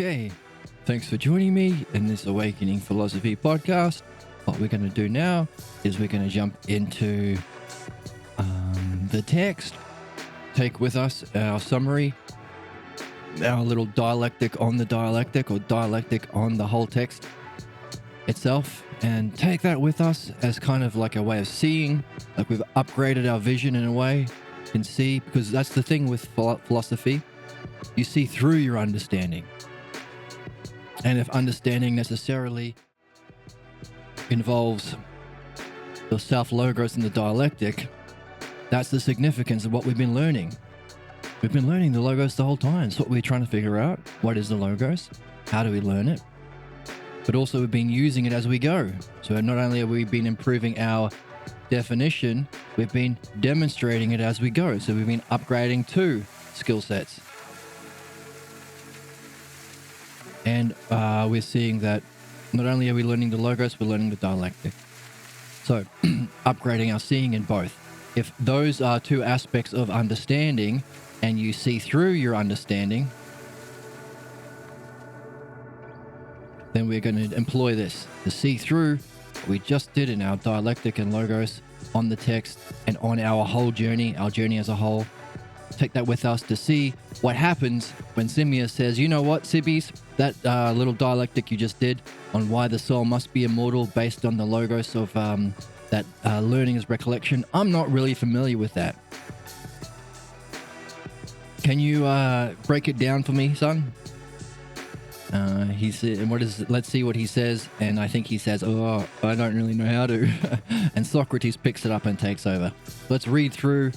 Okay, thanks for joining me in this Awakening Philosophy podcast. What we're going to do now is we're going to jump into the text, take with us our summary, our little dialectic on the dialectic, or dialectic on the whole text itself, and take that with us as kind of like a way of seeing, like we've upgraded our vision in a way. You can see, because that's the thing with philosophy, you see through your understanding. And if understanding necessarily involves the self-logos and the dialectic, that's the significance of what we've been learning. We've been learning the logos the whole time. It's what we're trying to figure out. What is the logos? How do we learn it? But also we've been using it as we go. So not only have we been improving our definition, we've been demonstrating it as we go. So we've been upgrading two skill sets. And we're seeing that not only are we learning the logos, we're learning the dialectic. So upgrading our seeing in both. If those are two aspects of understanding and you see through your understanding, then we're going to employ this to see through what we just did in our dialectic and logos on the text and on our whole journey, our journey as a whole. Take that with us to see what happens when Simmias says, you know what, Sibbies, that little dialectic you just did on why the soul must be immortal based on the logos of that learning is recollection. I'm not really familiar with that. Can you break it down for me, son? He said, and what is it? Let's see what he says. And I think he says, oh, I don't really know how to. And Socrates picks it up and takes over. Let's read through.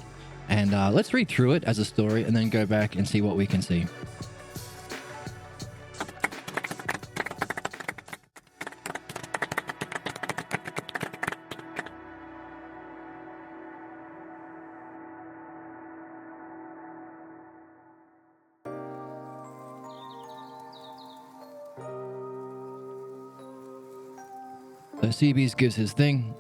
And let's read through it as a story and then go back and see what we can see. So Cebes gives his thing.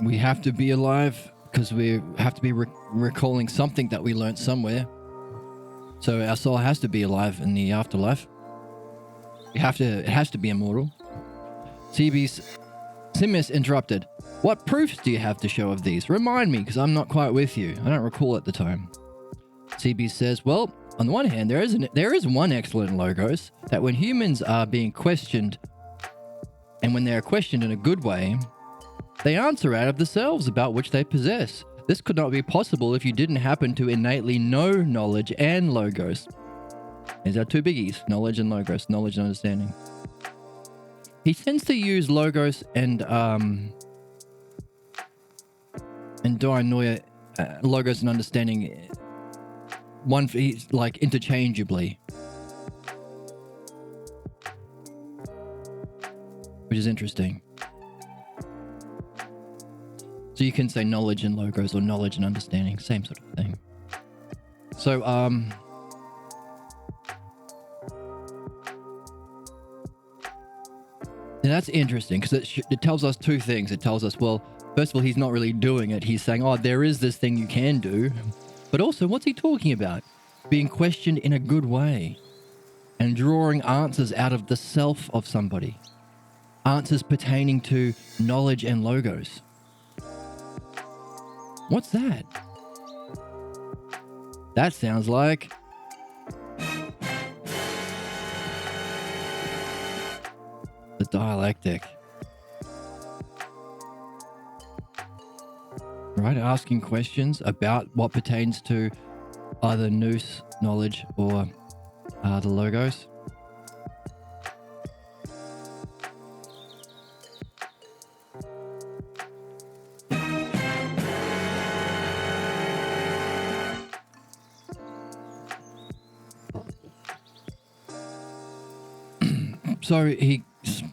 We have to be alive because we have to be recalling something that we learned somewhere. So our soul has to be alive in the afterlife. It has to be immortal. Simmias interrupted. What proofs do you have to show of these? Remind me, because I'm not quite with you. I don't recall at the time. Cebes says, well, on the one hand, there is one excellent logos that when humans are being questioned, and when they are questioned in a good way, they answer out of themselves about which they possess. This could not be possible if you didn't happen to innately know knowledge and logos. These are two biggies, knowledge and logos, knowledge and understanding. He tends to use logos and dianoia, logos and understanding, like interchangeably, which is interesting. So you can say knowledge and logos or knowledge and understanding, same sort of thing. So, and that's interesting because it tells us two things. It tells us, well, first of all, he's not really doing it. He's saying, oh, there is this thing you can do. But also, what's he talking about? Being questioned in a good way and drawing answers out of the self of somebody. Answers pertaining to knowledge and logos. What's that? That sounds like the dialectic. Right? Asking questions about what pertains to either nous, knowledge, or the logos. So he's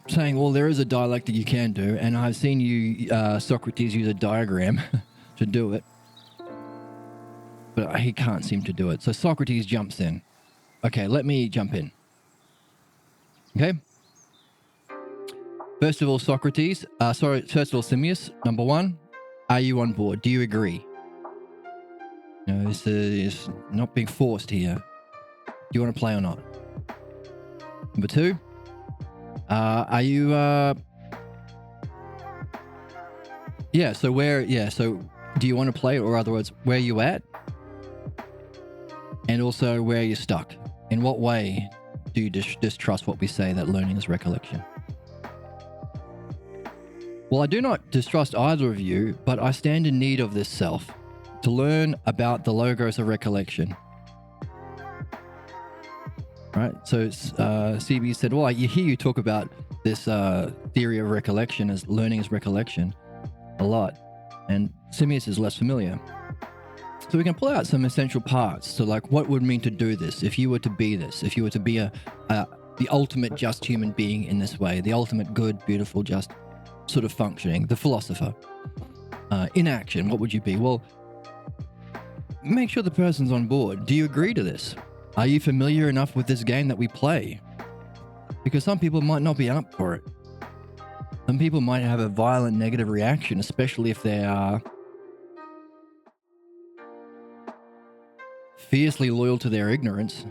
saying, well, there is a dialectic you can do, and I've seen you, Socrates, use a diagram to do it. But he can't seem to do it. So Socrates jumps in. Okay, let me jump in. Okay? First of all, Socrates, first of all, Simmias, number one, are you on board? Do you agree? No, this is not being forced here. Do you want to play or not? Number 2, are you so do you want to play, or other words, where are you at? And also, where are you stuck? In what way do you distrust what we say, that learning is recollection? Well, I do not distrust either of you, but I stand in need of this self to learn about the logos of recollection. Right? So CB said, well, I hear you talk about this theory of recollection as learning as recollection a lot. And Simius is less familiar. So we can pull out some essential parts. So like, what would it mean to do this? If you were to be this, if you were to be the ultimate just human being in this way, the ultimate good, beautiful, just sort of functioning, the philosopher. In action, what would you be? Well, make sure the person's on board. Do you agree to this? Are you familiar enough with this game that we play? Because some people might not be up for it. Some people might have a violent negative reaction, especially if they are fiercely loyal to their ignorance.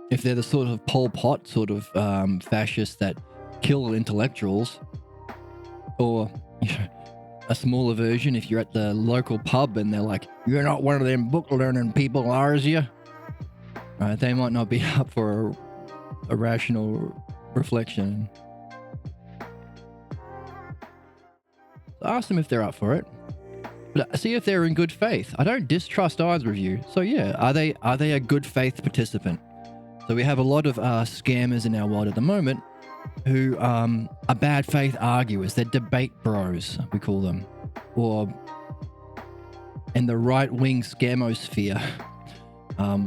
If they're the sort of Pol Pot sort of fascists that kill intellectuals, or a smaller version, if you're at the local pub and they're like, you're not one of them book learning people, are you? Right, they might not be up for a rational reflection. So ask them if they're up for it. But see if they're in good faith. I don't distrust either of you. So yeah, are they a good faith participant? So we have a lot of scammers in our world at the moment who are bad faith arguers. They're debate bros, we call them. Or in the right-wing scamosphere,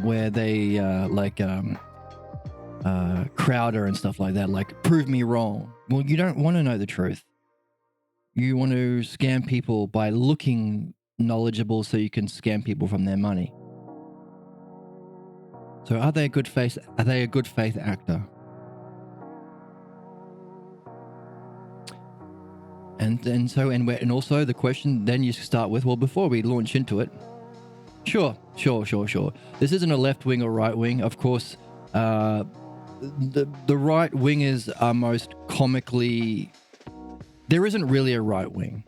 where they Crowder and stuff like that, like, prove me wrong. Well, you don't want to know the truth. You want to scam people by looking knowledgeable so you can scam people from their money. So are they a good faith actor? And also the question then you start with, well, before we launch into it, sure. This isn't a left wing or right wing. Of course, the right wingers are most comically. There isn't really a right wing.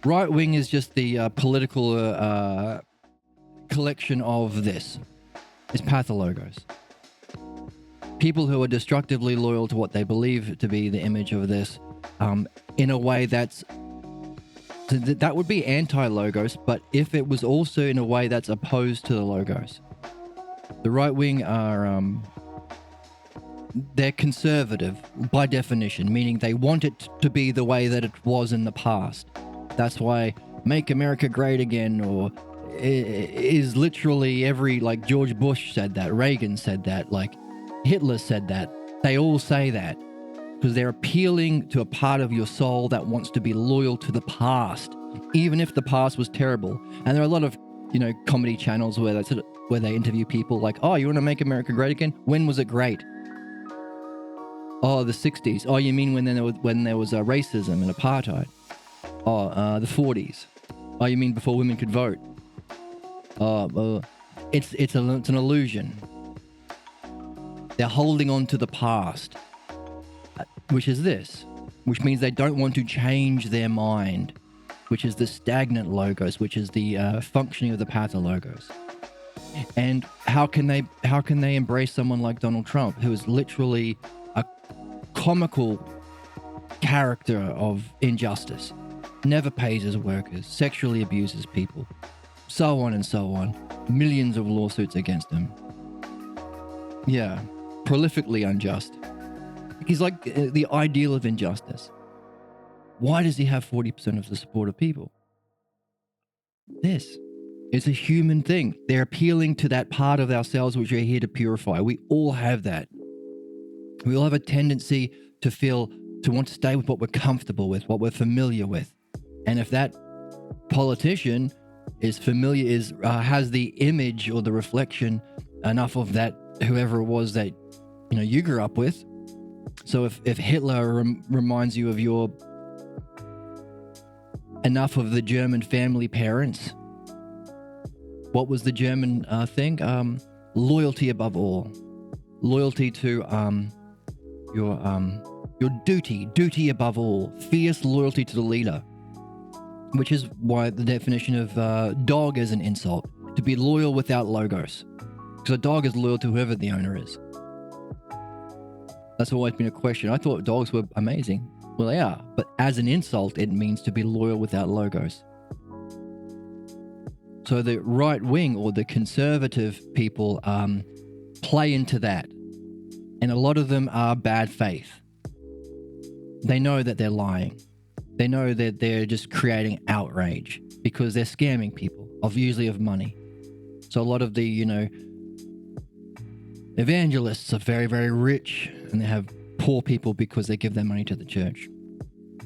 Right wing is just the political collection of this. It's pathologos. People who are destructively loyal to what they believe to be the image of this, in a way that would be anti-logos, but if it was also in a way that's opposed to the logos. The right wing are they're conservative by definition, meaning they want it to be the way that it was in the past. That's why Make America Great Again, or is literally every, like, George Bush said that, Reagan said that, like Hitler said that. They all say that because they're appealing to a part of your soul that wants to be loyal to the past, even if the past was terrible. And there are a lot of, comedy channels where they interview people like, oh, you want to make America great again? When was it great? Oh, the 60s. Oh, you mean when there was racism and apartheid? Oh, the 40s. Oh, you mean before women could vote? Oh, it's an illusion. They're holding on to the past, which means they don't want to change their mind, which is the stagnant logos, which is the functioning of the pathologos. And how can they embrace someone like Donald Trump, who is literally a comical character of injustice, never pays his workers, sexually abuses people, so on and so on, millions of lawsuits against him. Yeah, prolifically unjust. He's like the ideal of injustice. Why does he have 40% of the support of people? This is a human thing. They're appealing to that part of ourselves which we're here to purify. We all have that. We all have a tendency to want to stay with what we're comfortable with, what we're familiar with. And if that politician is familiar, has the image or the reflection enough of that, whoever it was that you grew up with. So if Hitler reminds you of enough of the German family parents, what was the German thing? Loyalty above all. Loyalty to your duty above all. Fierce loyalty to the leader. Which is why the definition of dog is an insult. To be loyal without logos. Because a dog is loyal to whoever the owner is. That's always been a question. I thought dogs were amazing. Well, they are. But as an insult, it means to be loyal without logos. So the right wing or the conservative people play into that. And a lot of them are bad faith. They know that they're lying. They know that they're just creating outrage because they're scamming people, usually of money. So a lot of the, evangelists are very, very rich and they have poor people because they give their money to the church.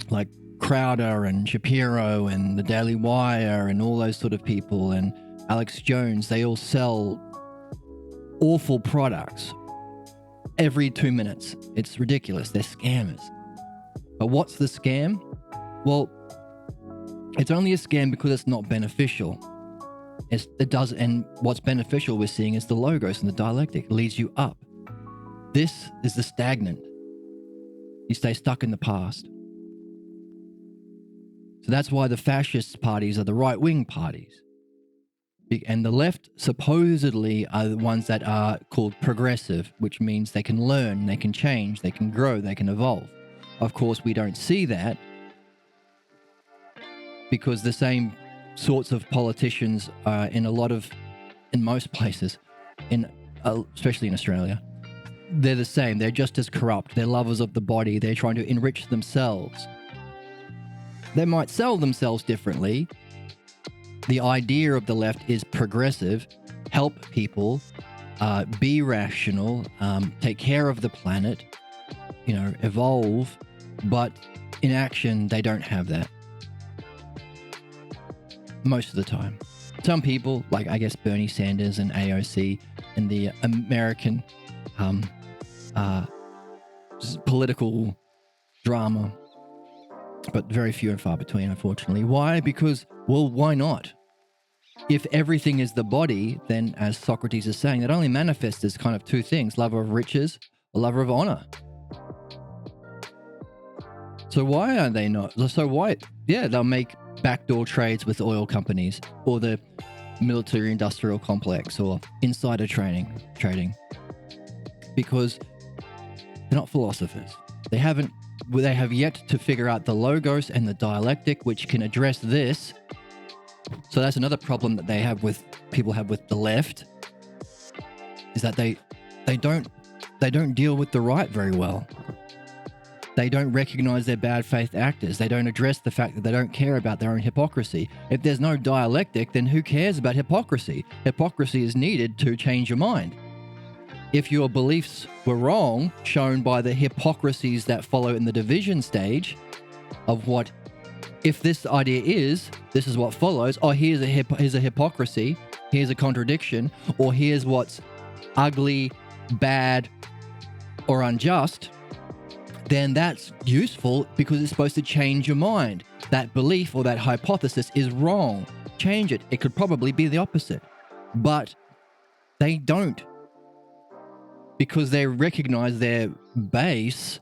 Like Crowder and Shapiro and the Daily Wire and all those sort of people and Alex Jones, they all sell awful products every 2 minutes. It's ridiculous. They're scammers. But what's the scam? Well, it's only a scam because it's not beneficial. And what's beneficial we're seeing is the logos and the dialectic. It leads you up. This is the stagnant. You stay stuck in the past. So that's why the fascist parties are the right-wing parties. And the left supposedly are the ones that are called progressive, which means they can learn, they can change, they can grow, they can evolve. Of course, we don't see that because the same sorts of politicians in most places, especially in Australia, they're the same. They're just as corrupt. They're lovers of the body. They're trying to enrich themselves. They might sell themselves differently. The idea of the left is progressive, help people, be rational, take care of the planet, evolve, but in action, they don't have that. Most of the time. Some people, like I guess Bernie Sanders and AOC and the American political drama, but very few and far between, unfortunately. Why? Because, well, why not? If everything is the body, then as Socrates is saying, it only manifests as kind of two things, lover of riches or lover of honor. So why are they not? So why? Yeah, they'll make backdoor trades with oil companies or the military industrial complex or insider trading because they're not philosophers. They have yet to figure out the logos and the dialectic which can address this. So that's another problem that people have with the left is that they don't deal with the right very well. They don't recognize their bad faith actors. They don't address the fact that they don't care about their own hypocrisy. If there's no dialectic, then who cares about hypocrisy? Hypocrisy is needed to change your mind. If your beliefs were wrong, shown by the hypocrisies that follow in the division stage of what, if this idea is, this is what follows, here's a hypocrisy, here's a contradiction, or here's what's ugly, bad, or unjust, then that's useful because it's supposed to change your mind. That belief or that hypothesis is wrong. Change it. It could probably be the opposite. But they don't. Because they recognize their base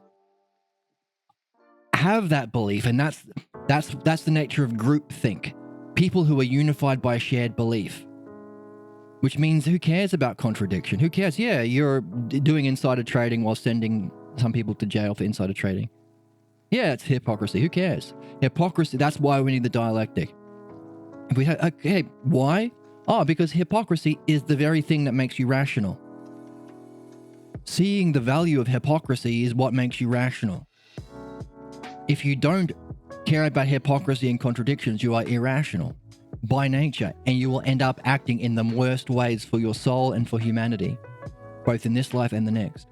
have that belief, and that's the nature of groupthink. People who are unified by a shared belief. Which means who cares about contradiction? Who cares? Yeah, you're doing insider trading while sending some people to jail for insider trading. Yeah, it's hypocrisy. Who cares? Hypocrisy, that's why we need the dialectic. Okay, why? Because hypocrisy is the very thing that makes you rational. Seeing the value of hypocrisy is what makes you rational. If you don't care about hypocrisy and contradictions, you are irrational by nature, and you will end up acting in the worst ways for your soul and for humanity, both in this life and the next.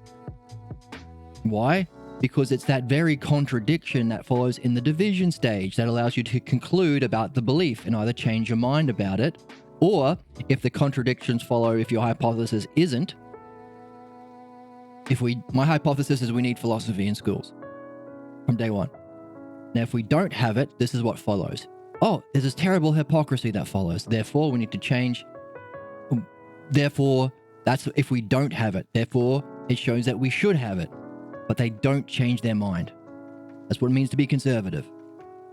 Why? Because it's that very contradiction that follows in the division stage that allows you to conclude about the belief and either change your mind about it, or if the contradictions follow, if your hypothesis isn't, my hypothesis is we need philosophy in schools from day one. Now, if we don't have it, this is what follows. There's this terrible hypocrisy that follows. Therefore, we need to change Therefore, that's if we don't have it. Therefore, it shows that we should have it. But they don't change their mind. That's what it means to be conservative.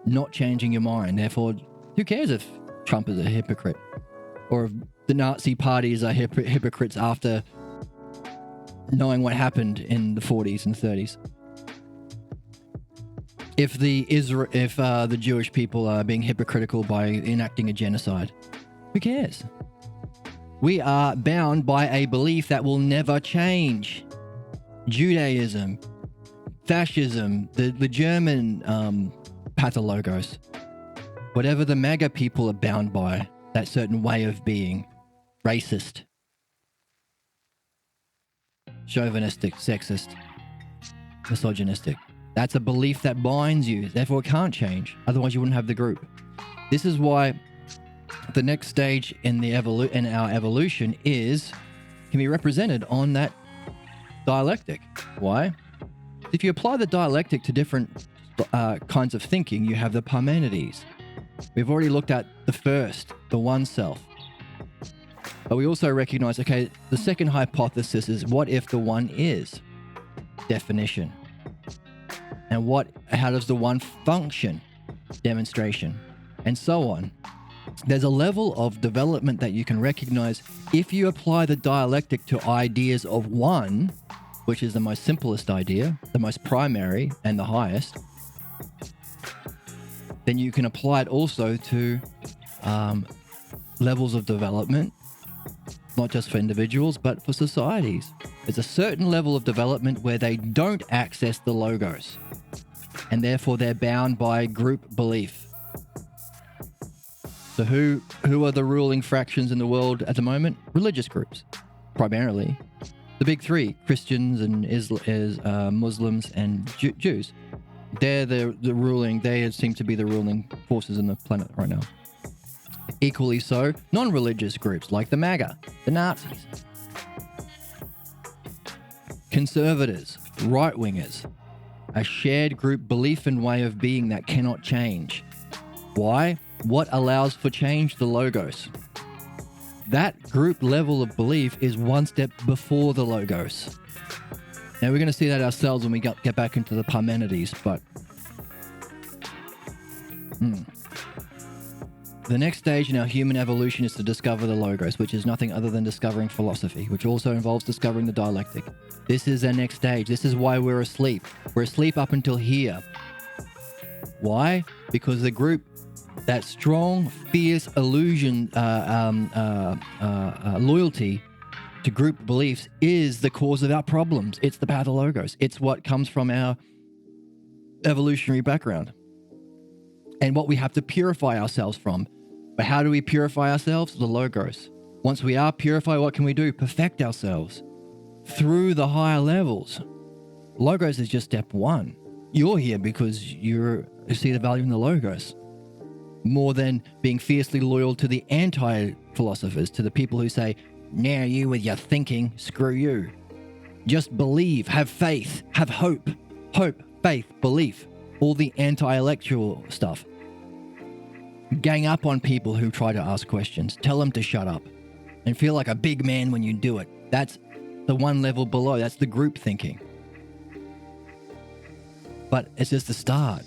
Not changing your mind. Therefore, who cares if Trump is a hypocrite? Or if the Nazi parties are hypocrites after knowing what happened in the 40s and 30s. If the Jewish people are being hypocritical by enacting a genocide, who cares? We are bound by a belief that will never change. Judaism, fascism, the German pathologos, whatever the MAGA people are bound by, that certain way of being, racist, chauvinistic, sexist, misogynistic. That's a belief that binds you, therefore it can't change. Otherwise you wouldn't have the group. This is why the next stage in our evolution can be represented on that dialectic. Why? If you apply the dialectic to different kinds of thinking, you have the Parmenides. We've already looked at the first, the one self. But we also recognize, okay, the second hypothesis is what if the one is? Definition. And how does the one function? Demonstration. And so on. There's a level of development that you can recognize if you apply the dialectic to ideas of one, which is the most simplest idea, the most primary and the highest. Then you can apply it also to levels of development, not just for individuals, but for societies. There's a certain level of development where they don't access the logos, and therefore they're bound by group belief. So who are the ruling fractions in the world at the moment? Religious groups, primarily. The big three, Christians and Muslims and Jews. They're they seem to be the ruling forces in the planet right now. Equally so, non-religious groups like the MAGA, the Nazis, conservatives, right-wingers, a shared group belief and way of being that cannot change. Why? What allows for change? The logos. That group level of belief is one step before the logos. Now we're going to see that ourselves when we get back into the Parmenides, but the next stage in our human evolution is to discover the logos, which is nothing other than discovering philosophy, which also involves discovering the dialectic. This is our next stage. This is why we're asleep. We're asleep up until here. Why? Because the group, that strong, fierce illusion, loyalty to group beliefs is the cause of our problems. It's the pathologos. It's what comes from our evolutionary background and what we have to purify ourselves from. But how do we purify ourselves? The logos. Once we are purified, what can we do? Perfect ourselves through the higher levels. Logos is just step one. You're here because you see the value in the logos, more than being fiercely loyal to the anti-philosophers, to the people who say, now you with your thinking, screw you. Just believe, have faith, have hope, faith, belief, all the anti-intellectual stuff. Gang up on people who try to ask questions. Tell them to shut up and feel like a big man when you do it. That's the one level below. That's the group thinking. But it's just the start.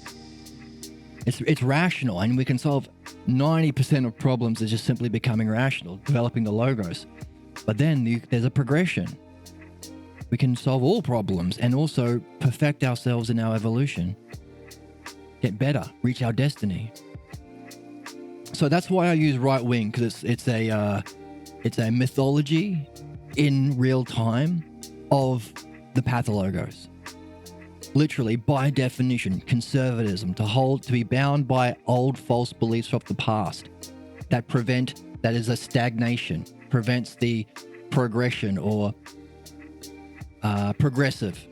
It's rational, and we can solve 90% of problems is just simply becoming rational, developing the logos. But then there's a progression. We can solve all problems and also perfect ourselves in our evolution. Get better, reach our destiny. So that's why I use right wing, because it's a mythology in real time of the pathologos. Literally, by definition, conservatism, to be bound by old false beliefs of the past that is a stagnation, prevents the progression or progressive.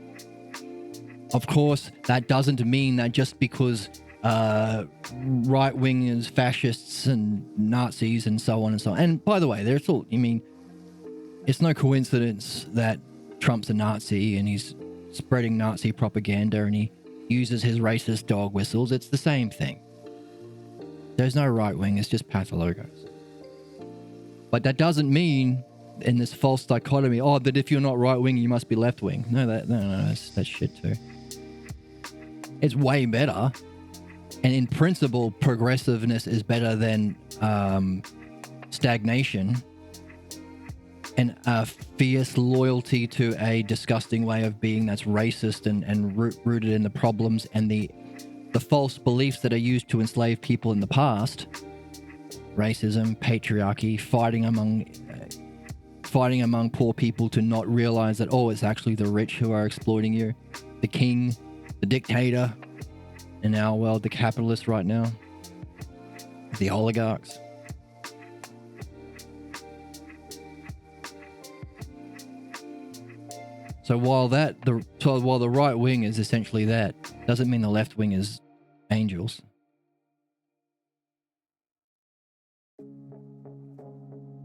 Of course, that doesn't mean that just because right-wingers, fascists and Nazis and so on. And by the way, it's no coincidence that Trump's a Nazi and he's spreading Nazi propaganda and he uses his racist dog whistles. It's the same thing. There's no right wing, it's just pathologos. But that doesn't mean in this false dichotomy. Oh, that if you're not right wing, you must be left wing. No, that's shit too. It's way better, and in principle, progressiveness is better than stagnation and a fierce loyalty to a disgusting way of being that's racist and rooted in the problems and the false beliefs that are used to enslave people in the past. Racism, patriarchy, fighting among poor people to not realize that, oh, it's actually the rich who are exploiting you. The king, the dictator, in our world, the capitalist right now, the oligarchs. So while the right wing is essentially that, doesn't mean the left wing is angels.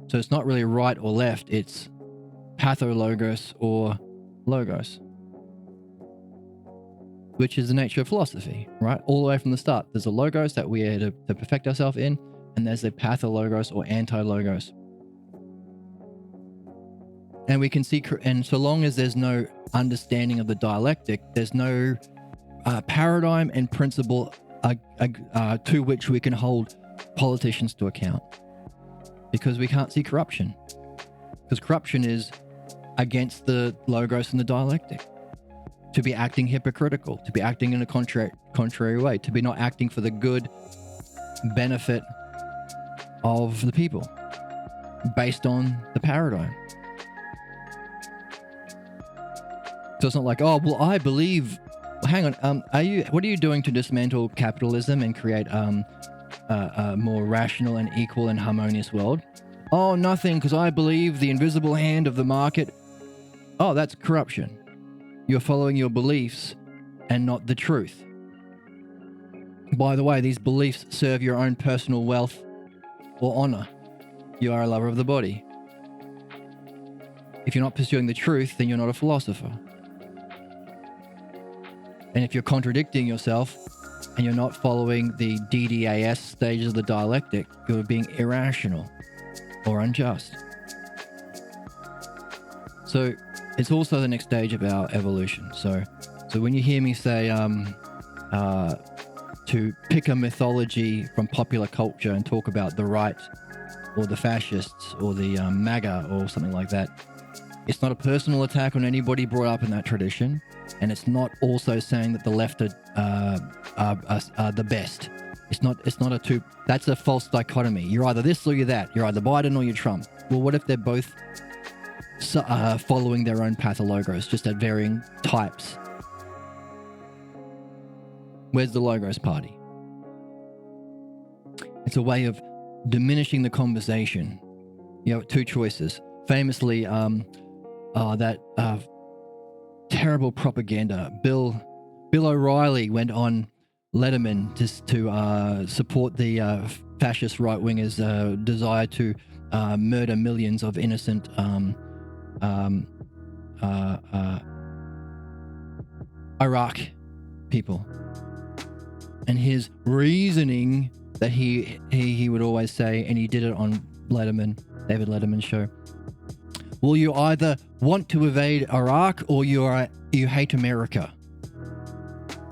So it's not really right or left, it's pathologos or logos, which is the nature of philosophy, right? All the way from the start, there's a logos that we are to perfect ourselves in, and there's a pathologos or anti-logos. And we can see, and so long as there's no understanding of the dialectic, there's no paradigm and principle to which we can hold politicians to account. Because we can't see corruption. Because corruption is against the logos and the dialectic. To be acting hypocritical, to be acting in a contrary way, to be not acting for the good benefit of the people based on the paradigm. So it's not like, oh, well, I believe. Hang on, what are you doing to dismantle capitalism and create a more rational and equal and harmonious world? Oh, nothing, because I believe the invisible hand of the market. Oh, that's corruption. You're following your beliefs and not the truth. By the way, these beliefs serve your own personal wealth or honor. You are a lover of the body. If you're not pursuing the truth, then you're not a philosopher. And if you're contradicting yourself and you're not following the DDAS stages of the dialectic, you're being irrational or unjust. So it's also the next stage of our evolution. So when you hear me say to pick a mythology from popular culture and talk about the right or the fascists or the MAGA or something like that, it's not a personal attack on anybody brought up in that tradition. And it's not also saying that the left are the best. It's not a two. That's a false dichotomy. You're either this or you're that. You're either Biden or you're Trump. Well, what if they're both following their own pathologos, just at varying types? Where's the logos party? It's a way of diminishing the conversation. You have two choices. Famously, that terrible propaganda. Bill O'Reilly went on Letterman to support the fascist right-wingers' desire to murder millions of innocent Iraq people. And his reasoning that he would always say, and he did it on David Letterman's show, well, you either want to invade Iraq or you hate America.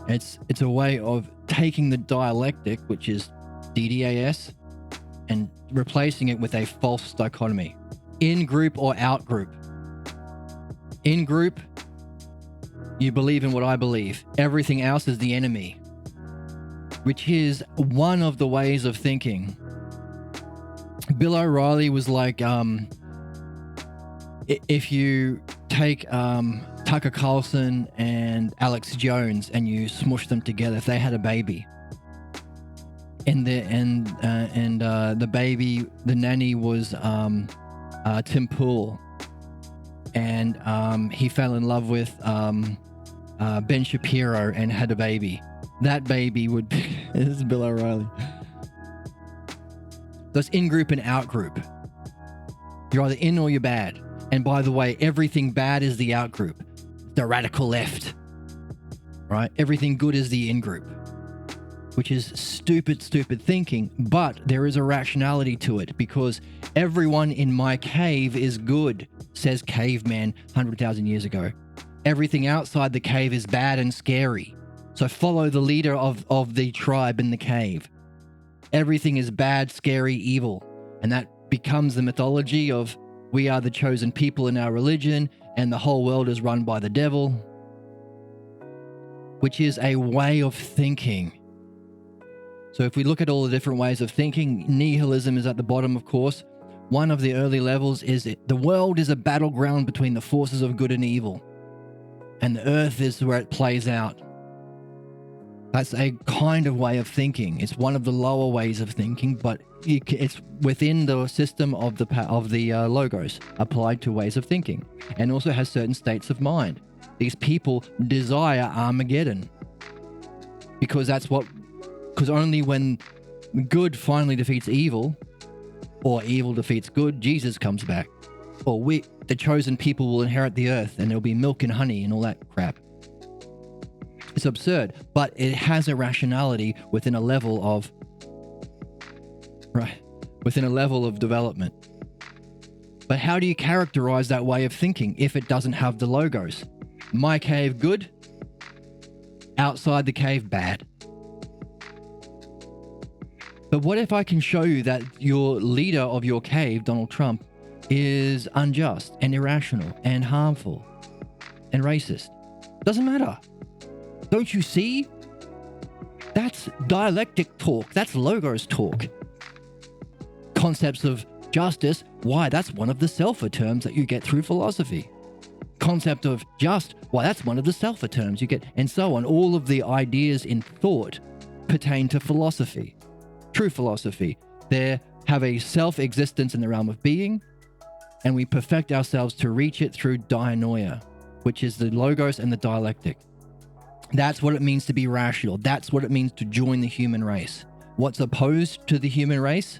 It's a way of taking the dialectic, which is DDAS, and replacing it with a false dichotomy. In group or out group. In group, you believe in what I believe. Everything else is the enemy, which is one of the ways of thinking. Bill O'Reilly was like, if you take Tucker Carlson and Alex Jones and you smush them together, if they had a baby, and the baby, the nanny was Tim Pool, and he fell in love with Ben Shapiro and had a baby, that baby would be this is Bill O'Reilly. So it's in group and out group. You're either in or you're bad. And by the way, everything bad is the out group, the radical left, right? Everything good is the in group. which is stupid thinking, but there is a rationality to it because everyone in my cave is good, says caveman 100,000 years ago. Everything outside the cave is bad and scary. So follow the leader of the tribe in the cave. Everything is bad, scary, evil. And that becomes the mythology of we are the chosen people in our religion and the whole world is run by the devil, which is a way of thinking. So if we look at all the different ways of thinking, nihilism is at the bottom, of course. One of the early levels is the world is a battleground between the forces of good and evil. And the earth is where it plays out. That's a kind of way of thinking. It's one of the lower ways of thinking, but it's within the system of the logos applied to ways of thinking, and also has certain states of mind. These people desire Armageddon because only when good finally defeats evil, or evil defeats good, Jesus comes back, or the chosen people will inherit the earth, and there'll be milk and honey and all that crap. It's absurd, but it has a rationality within a level of development. But how do you characterize that way of thinking if it doesn't have the logos? My cave, good. Outside the cave, bad. But what if I can show you that your leader of your cave, Donald Trump, is unjust and irrational and harmful and racist? Doesn't matter. Don't you see? That's dialectic talk. That's logos talk. Concepts of justice, why? That's one of the Selfa terms that you get through philosophy. Concept of just, why? That's one of the Selfa terms you get, and so on. All of the ideas in thought pertain to philosophy. True philosophy. They have a self-existence in the realm of being, and we perfect ourselves to reach it through dianoia, which is the logos and the dialectic. That's what it means to be rational. That's what it means to join the human race. What's opposed to the human race?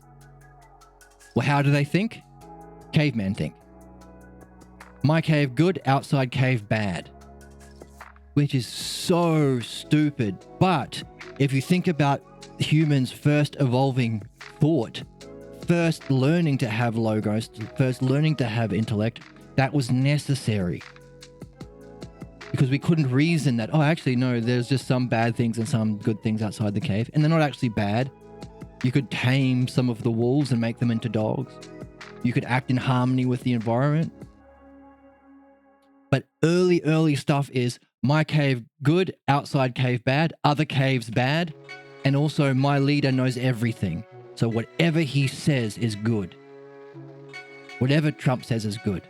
Well, how do they think? Cavemen think. My cave good, outside cave bad. Which is so stupid. But if you think about humans first evolving thought, first learning to have logos, first learning to have intellect, that was necessary. Because we couldn't reason that, oh, actually, no, there's just some bad things and some good things outside the cave. And they're not actually bad. You could tame some of the wolves and make them into dogs. You could act in harmony with the environment. But early stuff is my cave good, outside cave bad, other caves bad. And also my leader knows everything. So whatever he says is good. Whatever Trump says is good.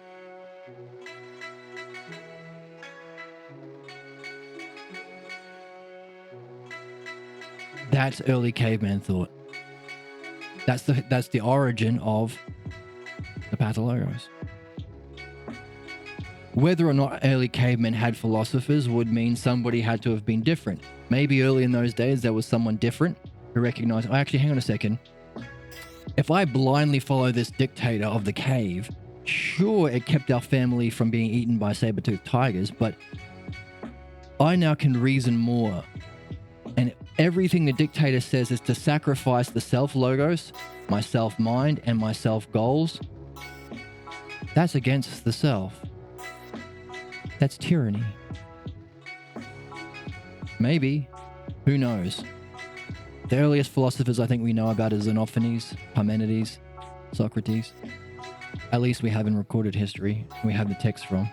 That's early caveman thought. That's the origin of the pathologos. Whether or not early cavemen had philosophers would mean somebody had to have been different. Maybe early in those days there was someone different who recognized, oh, actually, hang on a second. If I blindly follow this dictator of the cave, sure, it kept our family from being eaten by saber-toothed tigers, but I now can reason more. And everything the dictator says is to sacrifice the self-logos, my self-mind, and my self-goals. That's against the self. That's tyranny. Maybe. Who knows? The earliest philosophers I think we know about is Xenophanes, Parmenides, Socrates. At least we have in recorded history. We have the text from.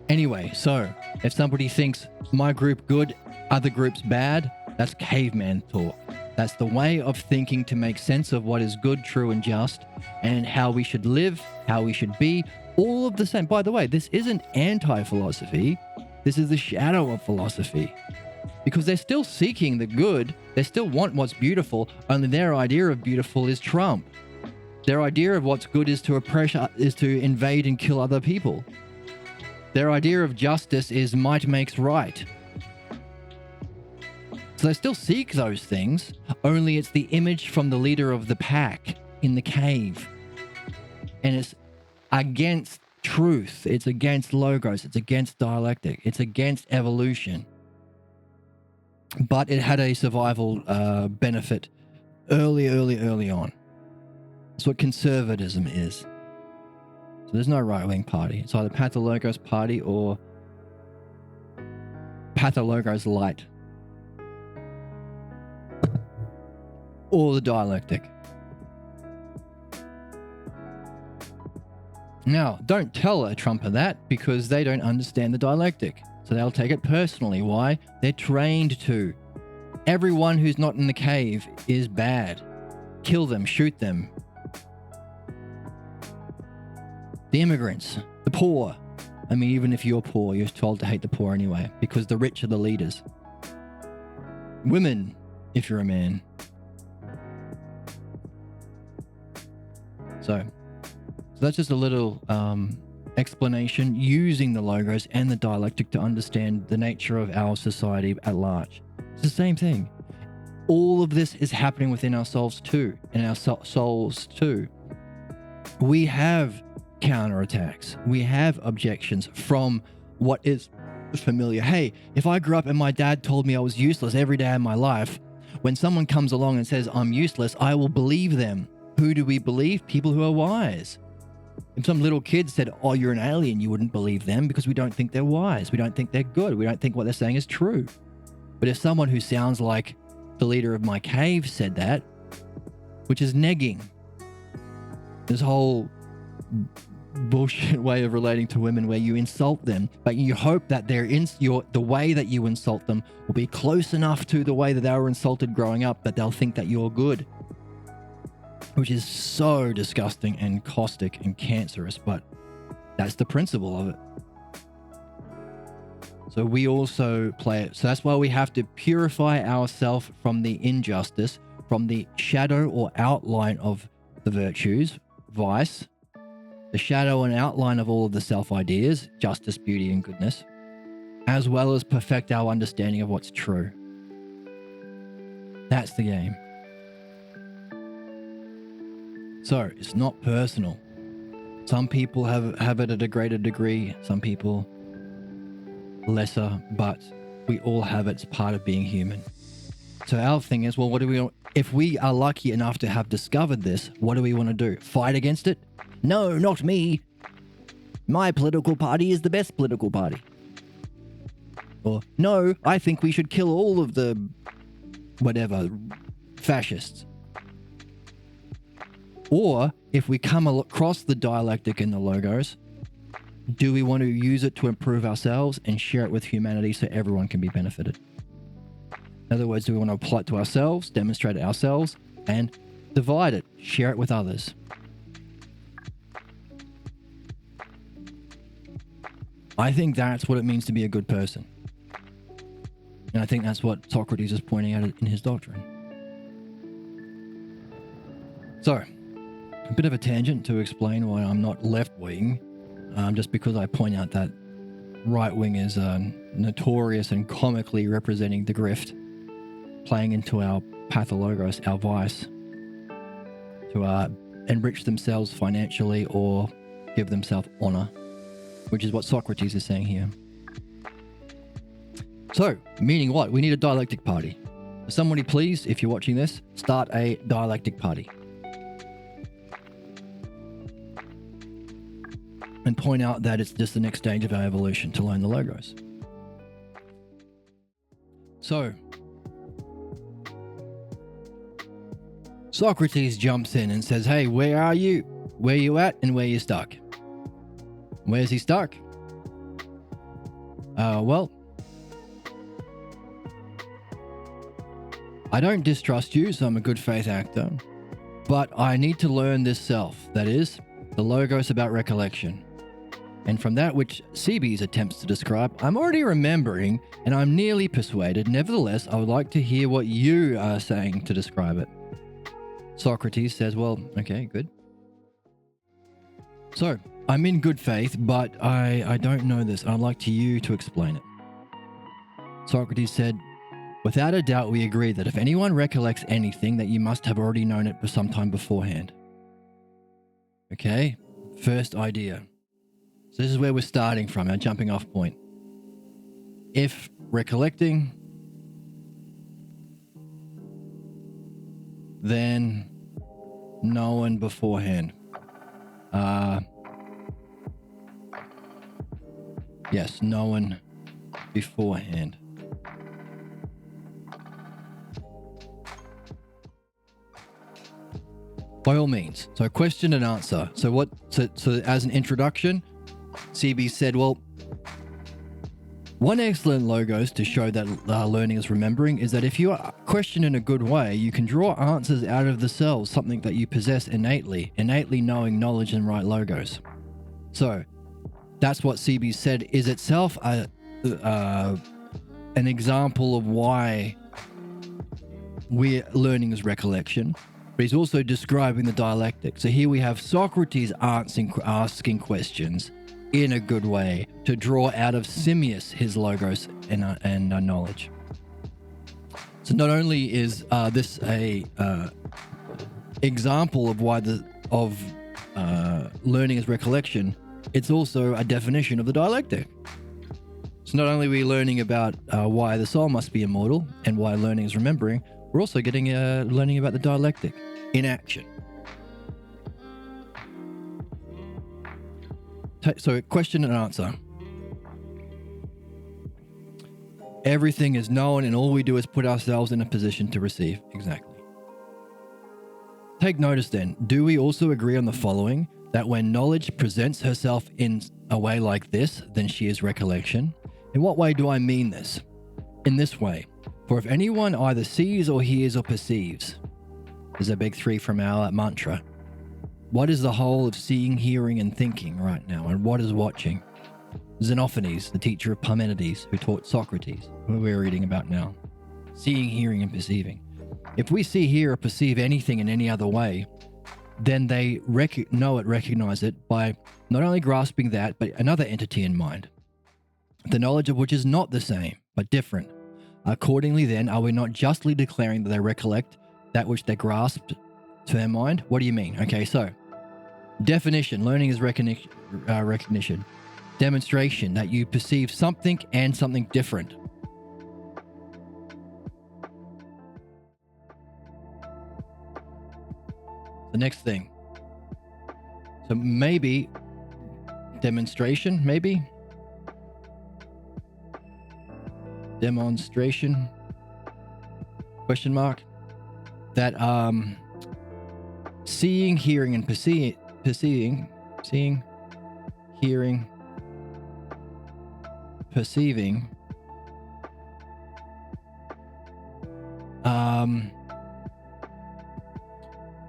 Anyway, so if somebody thinks my group good, other groups bad, that's caveman talk. That's the way of thinking to make sense of what is good, true, and just, and how we should live, how we should be, all of the same. By the way, this isn't anti-philosophy. This is the shadow of philosophy. Because they're still seeking the good. They still want what's beautiful, only their idea of beautiful is Trump. Their idea of what's good is to oppress, is to invade and kill other people. Their idea of justice is might makes right. So they still seek those things, only it's the image from the leader of the pack in the cave. And it's against truth. It's against logos. It's against dialectic. It's against evolution. but it had a survival benefit early on. That's what conservatism is. So there's no right-wing party. It's either Pathologos party or Pathologos light. Or the dialectic. Now, don't tell a Trumper that, because they don't understand the dialectic. So they'll take it personally. Why? They're trained to. Everyone who's not in the cave is bad. Kill them, shoot them. The immigrants, the poor. I mean, even if you're poor, you're told to hate the poor anyway, because the rich are the leaders. Women, if you're a man. So that's just a little explanation using the logos and the dialectic to understand the nature of our society at large. It's the same thing. All of this is happening within ourselves too, in our souls too. We have counterattacks. We have objections from what is familiar. Hey, if I grew up and my dad told me I was useless every day of my life, when someone comes along and says I'm useless, I will believe them. Who do we believe? People who are wise. If some little kid said, oh, you're an alien, you wouldn't believe them because we don't think they're wise. We don't think they're good. We don't think what they're saying is true. But if someone who sounds like the leader of my cave said that, which is negging, this whole bullshit way of relating to women where you insult them, but you hope that the way that you insult them will be close enough to the way that they were insulted growing up that they'll think that you're good. Which is so disgusting and caustic and cancerous, but that's the principle of it. So we also play it. So that's why we have to purify ourselves from the injustice, from the shadow or outline of the virtues, vice, the shadow and outline of all of the self-ideas, justice, beauty, and goodness, as well as perfect our understanding of what's true. That's the game. So it's not personal. Some people have it at a greater degree, some people lesser, but we all have it. It's part of being human. So our thing is, well, if we are lucky enough to have discovered this, what do we want to do? Fight against it? No, not me. My political party is the best political party. Or, no, I think we should kill all of the, whatever, fascists. Or, if we come across the dialectic and the logos, do we want to use it to improve ourselves and share it with humanity so everyone can be benefited? In other words, do we want to apply it to ourselves, demonstrate it ourselves, and divide it, share it with others? I think that's what it means to be a good person. And I think that's what Socrates is pointing out in his doctrine. So, a bit of a tangent to explain why I'm not left-wing, just because I point out that right-wing is notorious and comically representing the grift, playing into our pathologos, our vice, to enrich themselves financially or give themselves honor, which is what Socrates is saying here. So, meaning what? We need a dialectic party. Somebody please, if you're watching this, start a dialectic party. And point out that it's just the next stage of our evolution to learn the logos. So, Socrates jumps in and says, hey, where are you? Where you at and where you stuck? Where's he stuck? Well, I don't distrust you, so I'm a good faith actor. But I need to learn this self, that is, the logos about recollection. And from that which Cebes attempts to describe, I'm already remembering, and I'm nearly persuaded. Nevertheless, I would like to hear what you are saying to describe it. Socrates says, well, okay, good. So, I'm in good faith, but I don't know this, and I'd like you to explain it. Socrates said, without a doubt we agree that if anyone recollects anything, that you must have already known it for some time beforehand. Okay, first idea. So this is where we're starting from, our jumping off point. If recollecting than known beforehand. Yes, known beforehand. By all means. So question and answer. So as an introduction, CB said, well, one excellent logos to show that learning is remembering is that if you question in a good way, you can draw answers out of the selves, something that you possess innately knowing knowledge and right logos. So that's what CB said is itself an example of why we're learning is recollection. But he's also describing the dialectic. So here we have Socrates asking questions in a good way to draw out of Simius his logos and knowledge. So not only is this a example of why learning is recollection, it's also a definition of the dialectic. So not only are we learning about why the soul must be immortal and why learning is remembering, we're also getting learning about the dialectic in action. So question and answer. Everything is known and all we do is put ourselves in a position to receive. Exactly. Take notice then. Do we also agree on the following? That when knowledge presents herself in a way like this, then she is recollection. In what way do I mean this? In this way. For if anyone either sees or hears or perceives, there's a big three from our mantra. What is the whole of seeing, hearing, and thinking right now? And what is watching? Xenophanes, the teacher of Parmenides, who taught Socrates, who we're reading about now. Seeing, hearing, and perceiving. If we see, hear, or perceive anything in any other way, then they recognize it by not only grasping that, but another entity in mind, the knowledge of which is not the same, but different. Accordingly, then, are we not justly declaring that they recollect that which they grasped to their mind? What do you mean? Okay, so definition, learning is recognition. Demonstration, that you perceive something and something different. The next thing. So maybe demonstration, maybe? Demonstration? Question mark? That seeing, hearing, and perceiving, hearing, perceiving,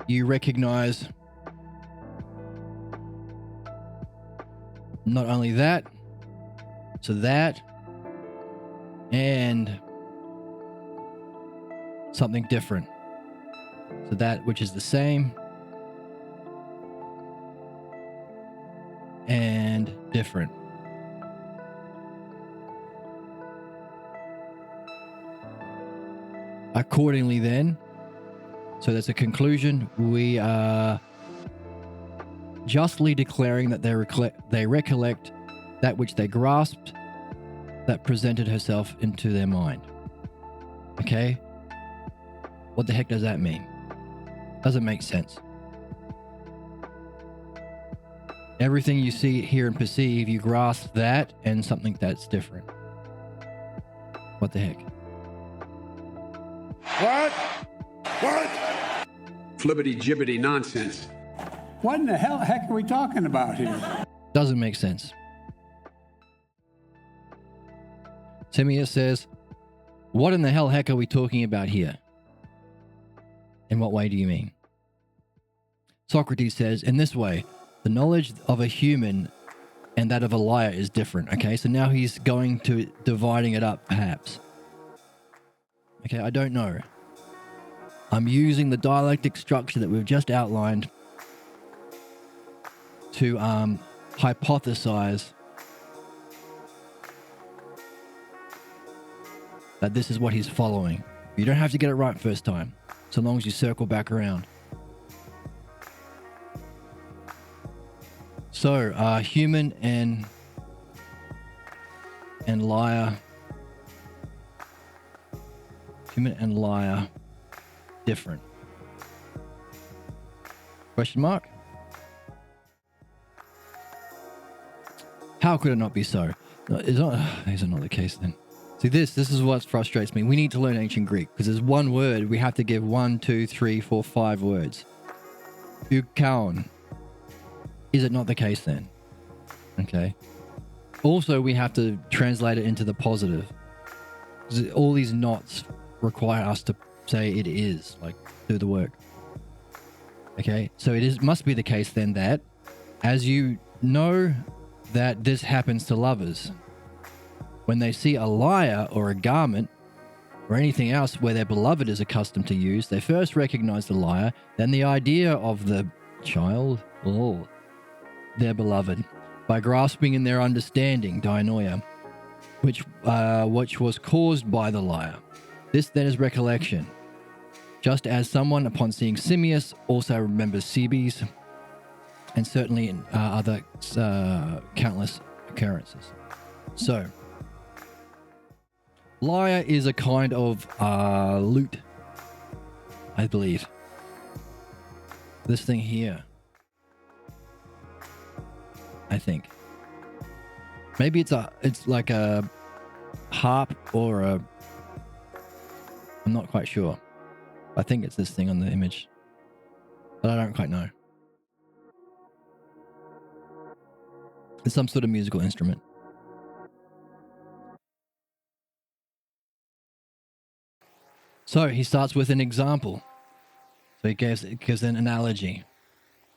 you recognize not only that, so that, and something different. So that which is the same and different. Accordingly then, so that's a conclusion, we are justly declaring that they recollect that which they grasped that presented herself into their mind. Okay? What the heck does that mean? Doesn't make sense. Everything you see, hear, and perceive, you grasp that and something that's different. What the heck? What? Flibbity-gibbity nonsense. What in the heck are we talking about here? Doesn't make sense. Simius says, what in the heck are we talking about here? In what way do you mean? Socrates says, in this way, the knowledge of a human and that of a liar is different. Okay, so now he's going to dividing it up, perhaps. Okay, I don't know. I'm using the dialectic structure that we've just outlined to hypothesize that this is what he's following. You don't have to get it right first time, so long as you circle back around. So, human and liar. Human and liar, different. Question mark? How could it not be so? No, is it not the case then? See, this is what frustrates me. We need to learn ancient Greek because there's one word. We have to give 1, 2, 3, 4, 5 words. Eukaon. Is it not the case then? Okay. Also, we have to translate it into the positive. All these knots require us to say it is, like, do the work. Okay, so must be the case then that, as you know that this happens to lovers, when they see a lyre or a garment or anything else where their beloved is accustomed to use, they first recognize the lyre, then the idea of the child, their beloved, by grasping in their understanding, dianoia, which was caused by the lyre. This then is recollection. Just as someone upon seeing Simmias also remembers Cebes, and certainly in other countless occurrences. So, lyre is a kind of lute, I believe. This thing here, I think. Maybe it's like a harp or I'm not quite sure. I think it's this thing on the image, but I don't quite know. It's some sort of musical instrument. So he starts with an example. So he gives an analogy.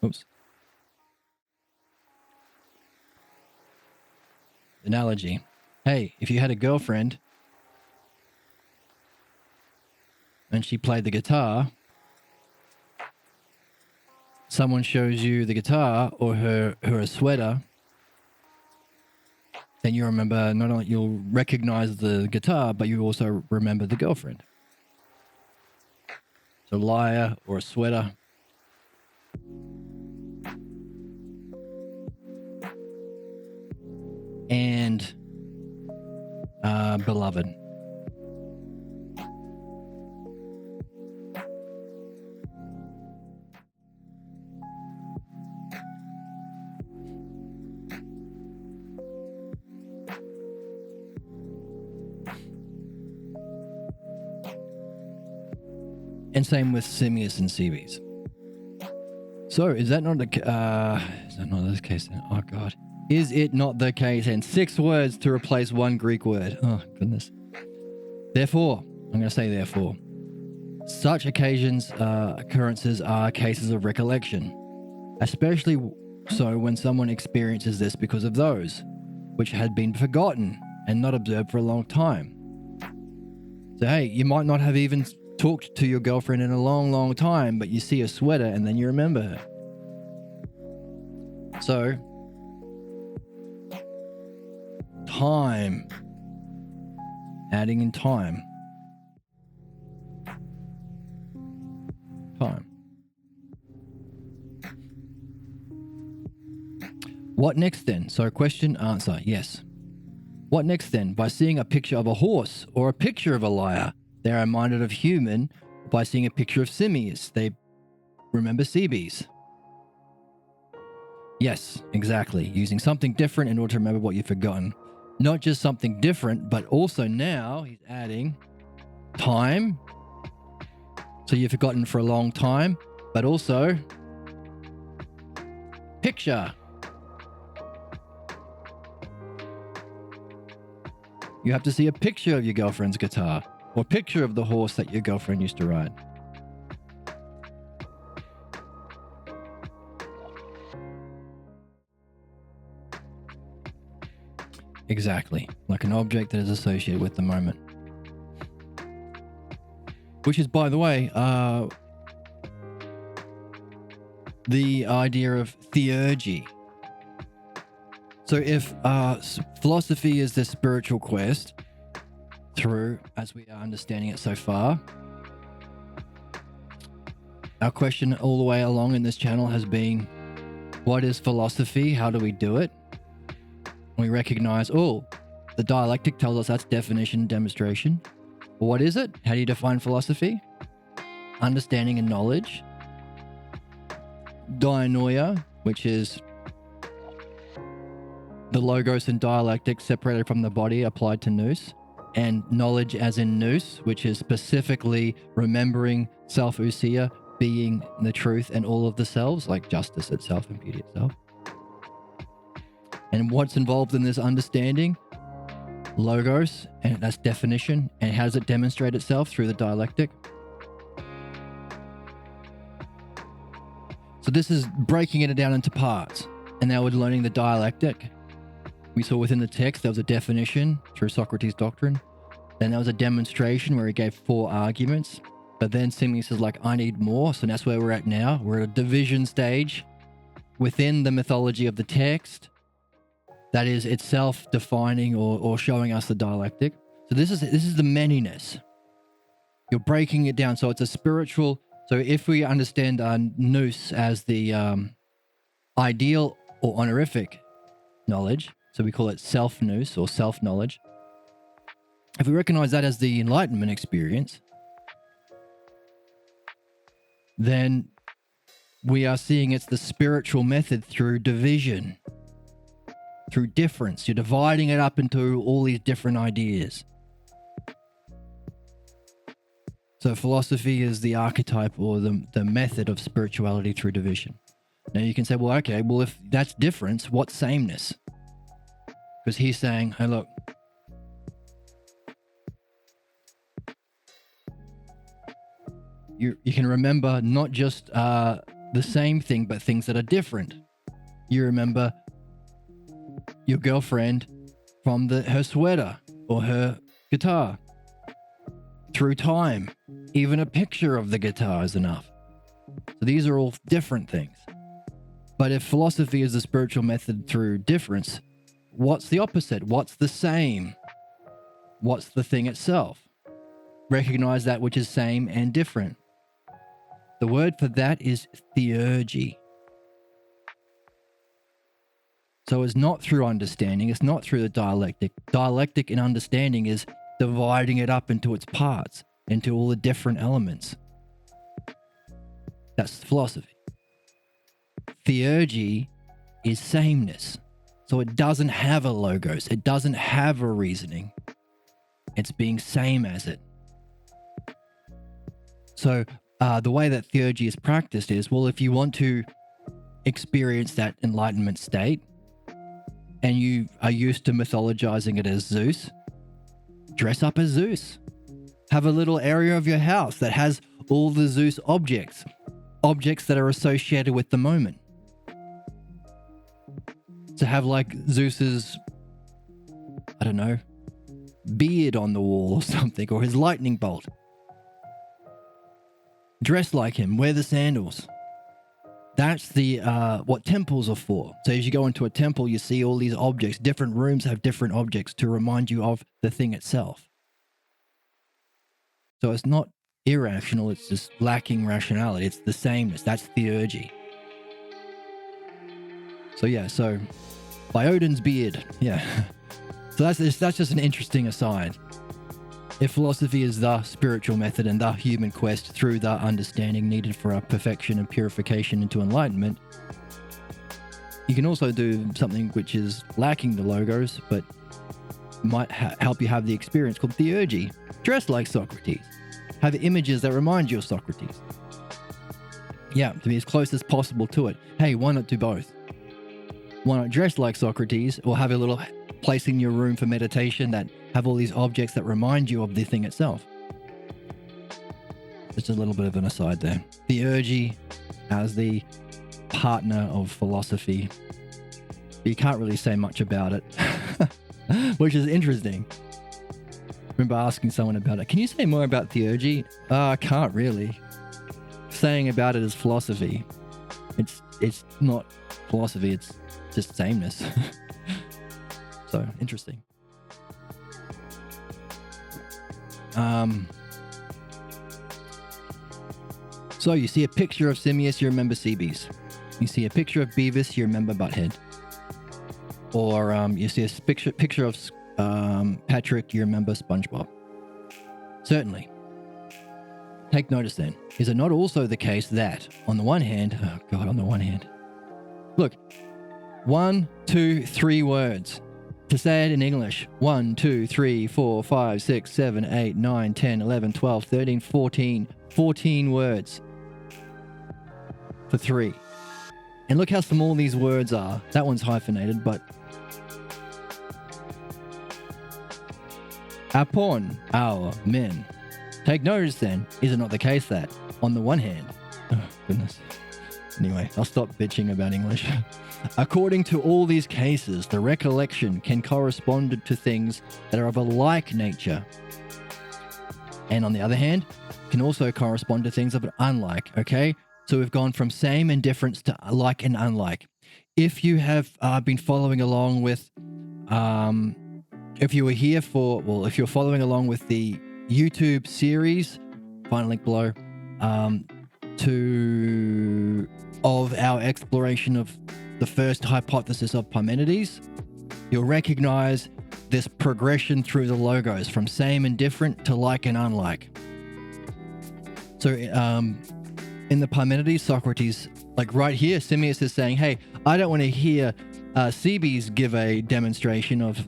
Oops. Analogy. Hey, if you had a girlfriend and she played the guitar, someone shows you the guitar or her sweater, then you remember, not only you'll recognize the guitar, but you also remember the girlfriend. So lyre or a sweater. And beloved. And same with Simmias and Cebes. So is that not the case then? Oh God. Is it not the case? And 6 words to replace one Greek word. Oh goodness. Therefore, I'm going to say therefore. Such occurrences are cases of recollection, especially so when someone experiences this because of those which had been forgotten and not observed for a long time. So hey, you might not have even talked to your girlfriend in a long, long time, but you see a sweater and then you remember her. So, time. Adding in time. Time. What next then? So question, answer, yes. What next then? By seeing a picture of a horse or a picture of a lyre, they are reminded of human. By seeing a picture of Simmias, they remember Cebes. Yes, exactly. Using something different in order to remember what you've forgotten. Not just something different, but also now he's adding time. So you've forgotten for a long time, but also picture. You have to see a picture of your girlfriend's guitar or a picture of the horse that your girlfriend used to ride. Exactly, like an object that is associated with the moment. Which is, by the way, the idea of theurgy. So if philosophy is the spiritual quest through, as we are understanding it so far, our question all the way along in this channel has been, what is philosophy? How do we do it? We recognize, the dialectic tells us that's definition and demonstration. What is it? How do you define philosophy? Understanding and knowledge. dianoia, which is the logos and dialectic separated from the body applied to nous, and knowledge as in nous, which is specifically remembering self-ousia, being the truth and all of the selves, like justice itself and beauty itself. And what's involved in this understanding? Logos, and that's definition. And how does it demonstrate itself? Through the dialectic. So this is breaking it down into parts. And now we're learning the dialectic. We saw within the text there was a definition through Socrates' doctrine. Then there was a demonstration where he gave 4 arguments. But then seemingly says, like, I need more. So that's where we're at now. We're at a division stage within the mythology of the text that is itself defining or showing us the dialectic. So this is the manyness. You're breaking it down. So it's a spiritual. So if we understand nous as the ideal or honorific knowledge, so we call it self-nous or self-knowledge. If we recognize that as the enlightenment experience, then we are seeing it's the spiritual method through division, through difference. You're dividing it up into all these different ideas. So philosophy is the archetype or the method of spirituality through division. Now you can say, well, okay, well, if that's difference, what's sameness? Because he's saying, hey, look, you can remember not just the same thing, but things that are different. You remember your girlfriend from her sweater or her guitar through time. Even a picture of the guitar is enough. So these are all different things. But if philosophy is the spiritual method through difference, what's the opposite? What's the same? What's the thing itself? Recognize that which is same and different. The word for that is theurgy. So it's not through understanding, it's not through the dialectic. Dialectic in understanding is dividing it up into its parts, into all the different elements. That's philosophy. Theurgy is sameness. So it doesn't have a logos, it doesn't have a reasoning. It's being same as it. So the way that theurgy is practiced is, well, if you want to experience that enlightenment state and you are used to mythologizing it as Zeus, dress up as Zeus. Have a little area of your house that has all the Zeus objects that are associated with the moment. To have like Zeus's, I don't know, beard on the wall or something, or his lightning bolt. Dress like him, wear the sandals. That's the what temples are for. So as you go into a temple, you see all these objects. Different rooms have different objects to remind you of the thing itself. So it's not irrational, it's just lacking rationality. It's the sameness. That's theurgy. So yeah, so by Odin's beard, yeah. So that's just an interesting aside. If philosophy is the spiritual method and the human quest through the understanding needed for our perfection and purification into enlightenment, you can also do something which is lacking the logos, but might help you have the experience called theurgy. Dress like Socrates. Have images that remind you of Socrates. Yeah, to be as close as possible to it. Hey, why not do both? Why not dress like Socrates or have a little place in your room for meditation that have all these objects that remind you of the thing itself? Just a little bit of an aside there. Theurgy as the partner of philosophy. You can't really say much about it, which is interesting. I remember asking someone about it. Can you say more about theurgy? I can't really. Saying about it is philosophy. It's not philosophy, it's just sameness. So, interesting. So you see a picture of Simius, you remember Seabees. You see a picture of Beavis, you remember Butthead. Or you see a picture of Patrick, you remember SpongeBob. Certainly. take notice then. Is it not also the case that, on the one hand, look, 1, 2, 3 words. To say it in English, 1, 2, 3, 4, 5, 6, 7, 8, 9, 10, 11, 12, 13, 14 words for 3. And look how small these words are. That one's hyphenated, but upon our men. Take notice then, is it not the case that, on the one hand, oh goodness. Anyway, I'll stop bitching about English. According to all these cases, the recollection can correspond to things that are of a like nature. And on the other hand, can also correspond to things of an unlike, okay? So we've gone from same and difference to like and unlike. If you have been following along with, if you're following along with the YouTube series, find a link below, of our exploration of the first hypothesis of Parmenides, you'll recognize this progression through the logos from same and different to like and unlike. So in the Parmenides, Socrates, like right here, Simmias is saying, hey, I don't want to hear Cebes give a demonstration of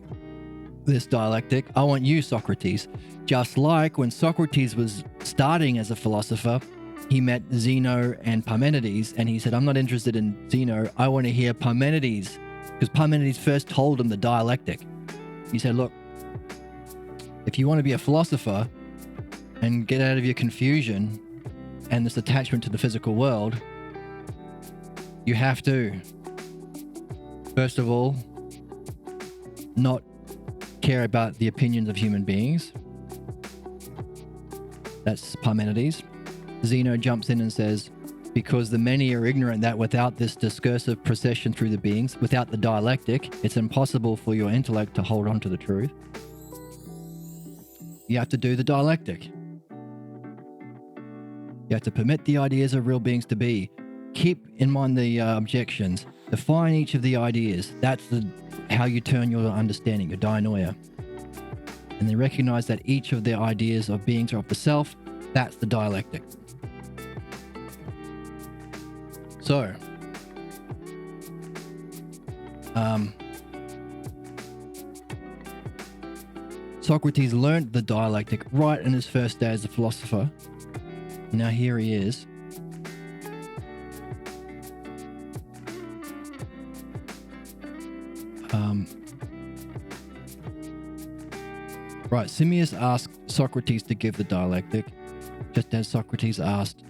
this dialectic. I want you, Socrates. Just like when Socrates was starting as a philosopher, he met Zeno and Parmenides, and he said, I'm not interested in Zeno. I want to hear Parmenides, because Parmenides first told him the dialectic. He said, look, if you want to be a philosopher and get out of your confusion and this attachment to the physical world, you have to, first of all, not care about the opinions of human beings. That's Parmenides. Zeno jumps in and says, because the many are ignorant that without this discursive procession through the beings, without the dialectic, it's impossible for your intellect to hold on to the truth. You have to do the dialectic. You have to permit the ideas of real beings to be. Keep in mind the objections. Define each of the ideas. That's how you turn your understanding, your dianoia. And then recognize that each of the ideas of beings are of the self. That's the dialectic. So, Socrates learned the dialectic right in his first day as a philosopher. Now here he is. Right, Simmias asked Socrates to give the dialectic, just as Socrates asked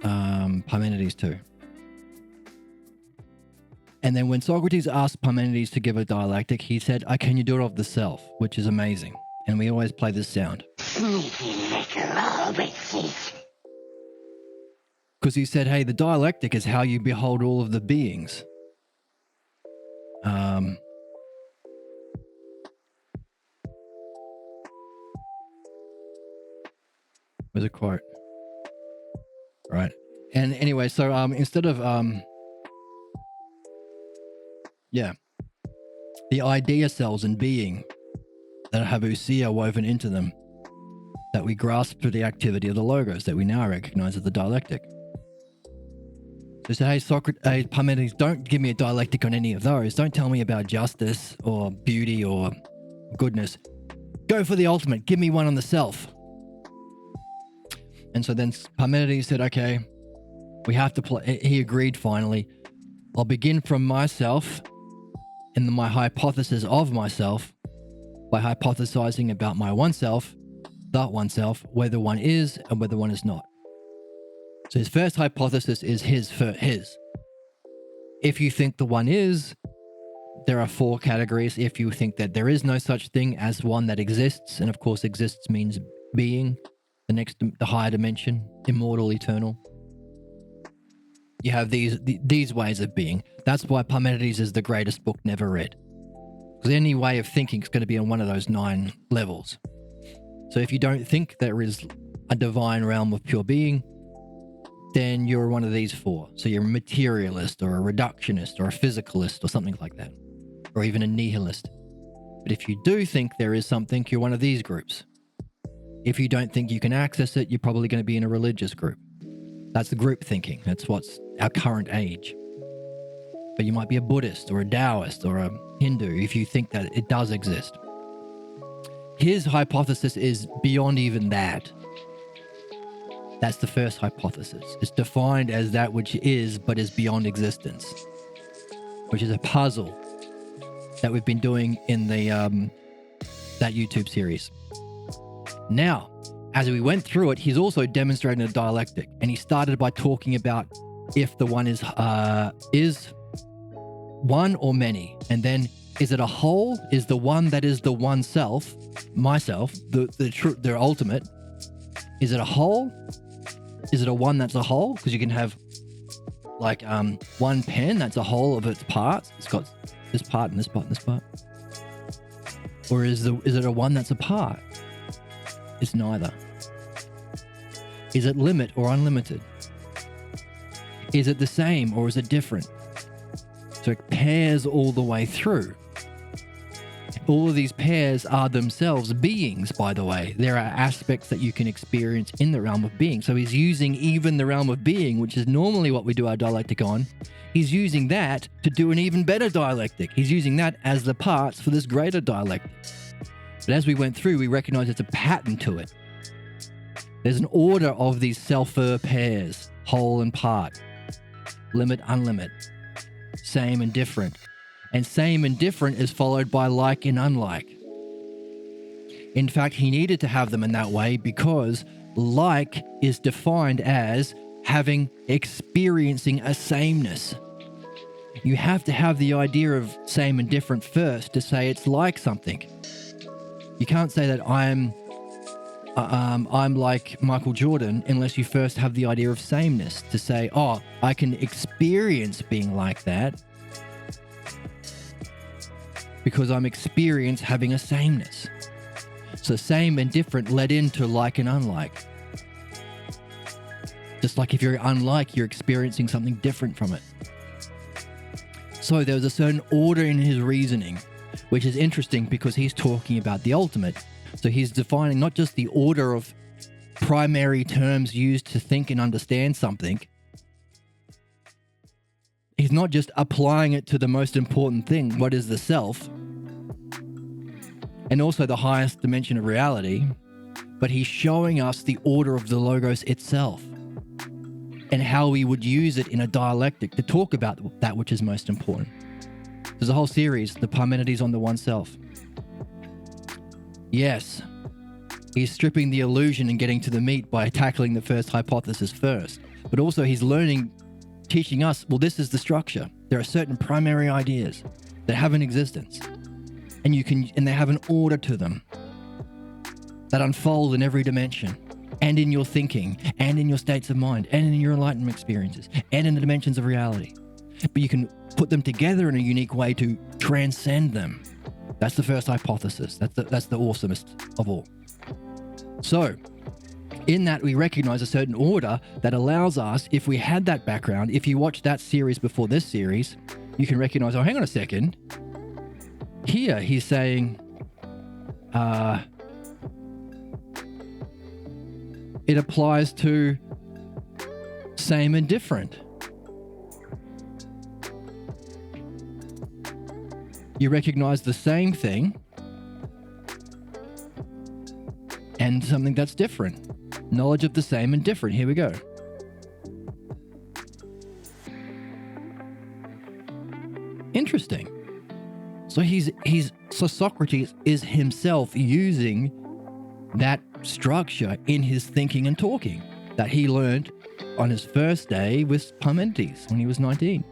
Parmenides to. And then when Socrates asked Parmenides to give a dialectic, he said, can you do it of the self? Which is amazing. And we always play this sound. Because he said, hey, the dialectic is how you behold all of the beings. Where's a quote? Right. And anyway, so instead of the idea cells in being that have ousia woven into them, that we grasp through the activity of the logos that we now recognize as the dialectic. So say, hey, Parmenides, don't give me a dialectic on any of those. Don't tell me about justice or beauty or goodness. Go for the ultimate. Give me one on the self. And so then Parmenides said, okay, we have to play. He agreed finally. I'll begin from myself and my hypothesis of myself by hypothesizing about my oneself, that oneself, whether one is and whether one is not. So his first hypothesis is his. If you think the one is, there are 4 categories. If you think that there is no such thing as one that exists, and of course exists means being, the higher dimension, immortal, eternal. You have these ways of being. That's why Parmenides is the greatest book never read. Because any way of thinking is going to be on one of those 9 levels. So if you don't think there is a divine realm of pure being, then you're one of these 4. So you're a materialist or a reductionist or a physicalist or something like that. Or even a nihilist. But if you do think there is something, you're one of these groups. If you don't think you can access it, you're probably going to be in a religious group. That's the group thinking. That's what's our current age. But you might be a Buddhist or a Taoist or a Hindu if you think that it does exist. His hypothesis is beyond even that. That's the first hypothesis. It's defined as that which is, but is beyond existence, which is a puzzle that we've been doing in the that YouTube series. Now, as we went through it, he's also demonstrating a dialectic, and he started by talking about if the one is one or many, and then is it a whole? Is the one that is the one self, myself, the ultimate? Is it a whole? Is it a one that's a whole? Because you can have like one pen that's a whole of its parts. It's got this part and this part and this part. Or is it a one that's a part? It's neither. Is it limit or unlimited? Is it the same or is it different? So it pairs all the way through. All of these pairs are themselves beings, by the way. There are aspects that you can experience in the realm of being. So he's using even the realm of being, which is normally what we do our dialectic on. He's using that to do an even better dialectic. He's using that as the parts for this greater dialectic. But as we went through, we recognize there's a pattern to it. There's an order of these self-er pairs, whole and part, limit, unlimit, same and different. And same and different is followed by like and unlike. In fact, he needed to have them in that way because like is defined as experiencing a sameness. You have to have the idea of same and different first to say it's like something. You can't say that I'm like Michael Jordan unless you first have the idea of sameness to say, oh, I can experience being like that because I'm experienced having a sameness. So same and different led into like and unlike. Just like if you're unlike, you're experiencing something different from it. So there was a certain order in his reasoning, which is interesting because he's talking about the ultimate. So he's defining not just the order of primary terms used to think and understand something. He's not just applying it to the most important thing, what is the self, and also the highest dimension of reality, but he's showing us the order of the logos itself and how we would use it in a dialectic to talk about that which is most important. There's a whole series, the Parmenides on the Oneself. Yes, he's stripping the illusion and getting to the meat by tackling the first hypothesis first, but also he's teaching us, well, this is the structure. There are certain primary ideas that have an existence, and they have an order to them that unfold in every dimension, and in your thinking, and in your states of mind, and in your enlightenment experiences, and in the dimensions of reality. But you can put them together in a unique way to transcend them. That's the first hypothesis. That's the awesomest of all. So, in that, we recognize a certain order that allows us, if we had that background, if you watch that series before this series, you can recognize, oh, hang on a second. Here, he's saying, it applies to same and different. You recognize the same thing and something that's different. Knowledge of the same and different. Here we go. Interesting. So Socrates is himself using that structure in his thinking and talking that he learned on his first day with Parmenides when he was 19.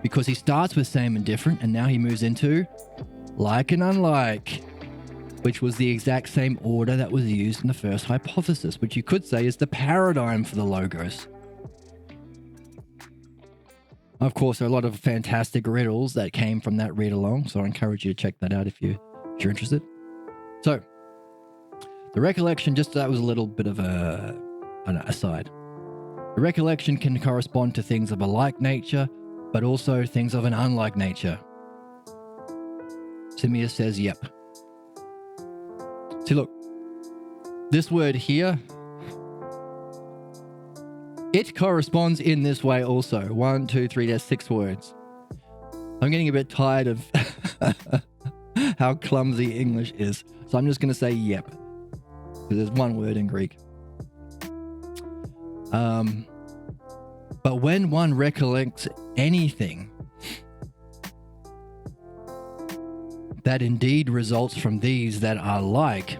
Because he starts with same and different, and now he moves into like and unlike, which was the exact same order that was used in the first hypothesis, which you could say is the paradigm for the logos. Of course, there are a lot of fantastic riddles that came from that read along, so I encourage you to check that out if you're interested. So, the recollection, just that was a little bit of an aside. The recollection can correspond to things of a like nature, but also things of an unlike nature. Simius says, yep. this word here, it corresponds in this way also. 1, 2, 3, there's 6 words. I'm getting a bit tired of how clumsy English is. So I'm just going to say yep. Because there's one word in Greek. But when one recollects anything that indeed results from these that are like,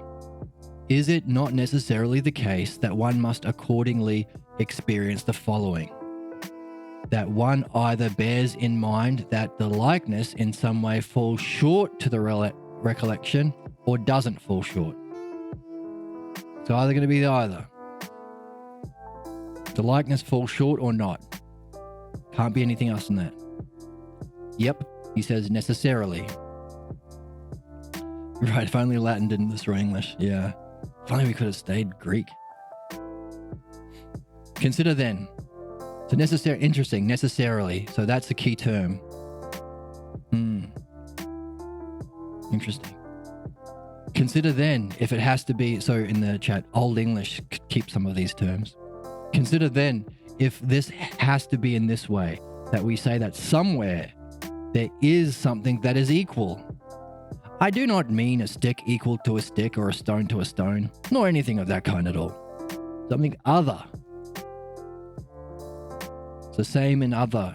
is it not necessarily the case that one must accordingly experience the following? That one either bears in mind that the likeness in some way falls short to the recollection or doesn't fall short. It's either going to be the either. The likeness falls short or not. Can't be anything else than that. Yep, he says necessarily. Right, if only Latin didn't destroy English. Yeah. If only we could have stayed Greek. Consider then. So interesting, necessarily. So that's the key term. Interesting. Consider then, if it has to be, so in the chat, Old English keep some of these terms. Consider then, if this has to be in this way, that we say that somewhere there is something that is equal. I do not mean a stick equal to a stick or a stone to a stone, nor anything of that kind at all. Something other. So same and other.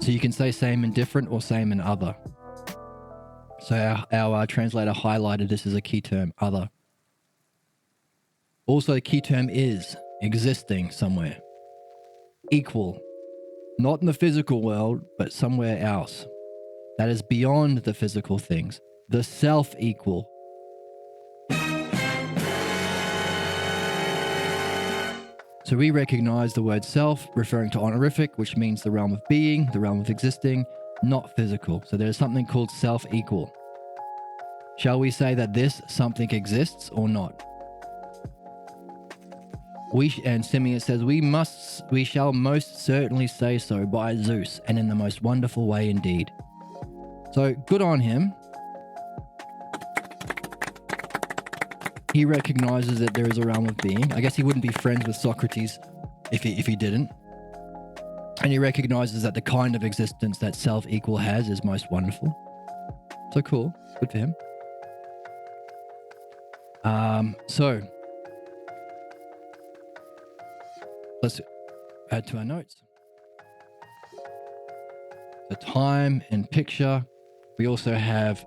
So you can say same and different or same and other. So our translator highlighted this as a key term, other. Also, the key term is existing somewhere. Equal. Not in the physical world, but somewhere else. That is beyond the physical things. The self-equal. So we recognize the word self referring to honorific, which means the realm of being, the realm of existing, not physical. So there's something called self-equal. Shall we say that this something exists or not? And Simeon says, we shall most certainly say so by Zeus, and in the most wonderful way indeed. So good on him. He recognizes that there is a realm of being. I guess he wouldn't be friends with Socrates if he didn't. And he recognizes that the kind of existence that self-equal has is most wonderful. So cool. Good for him. So let's add to our notes. The time and picture. We also have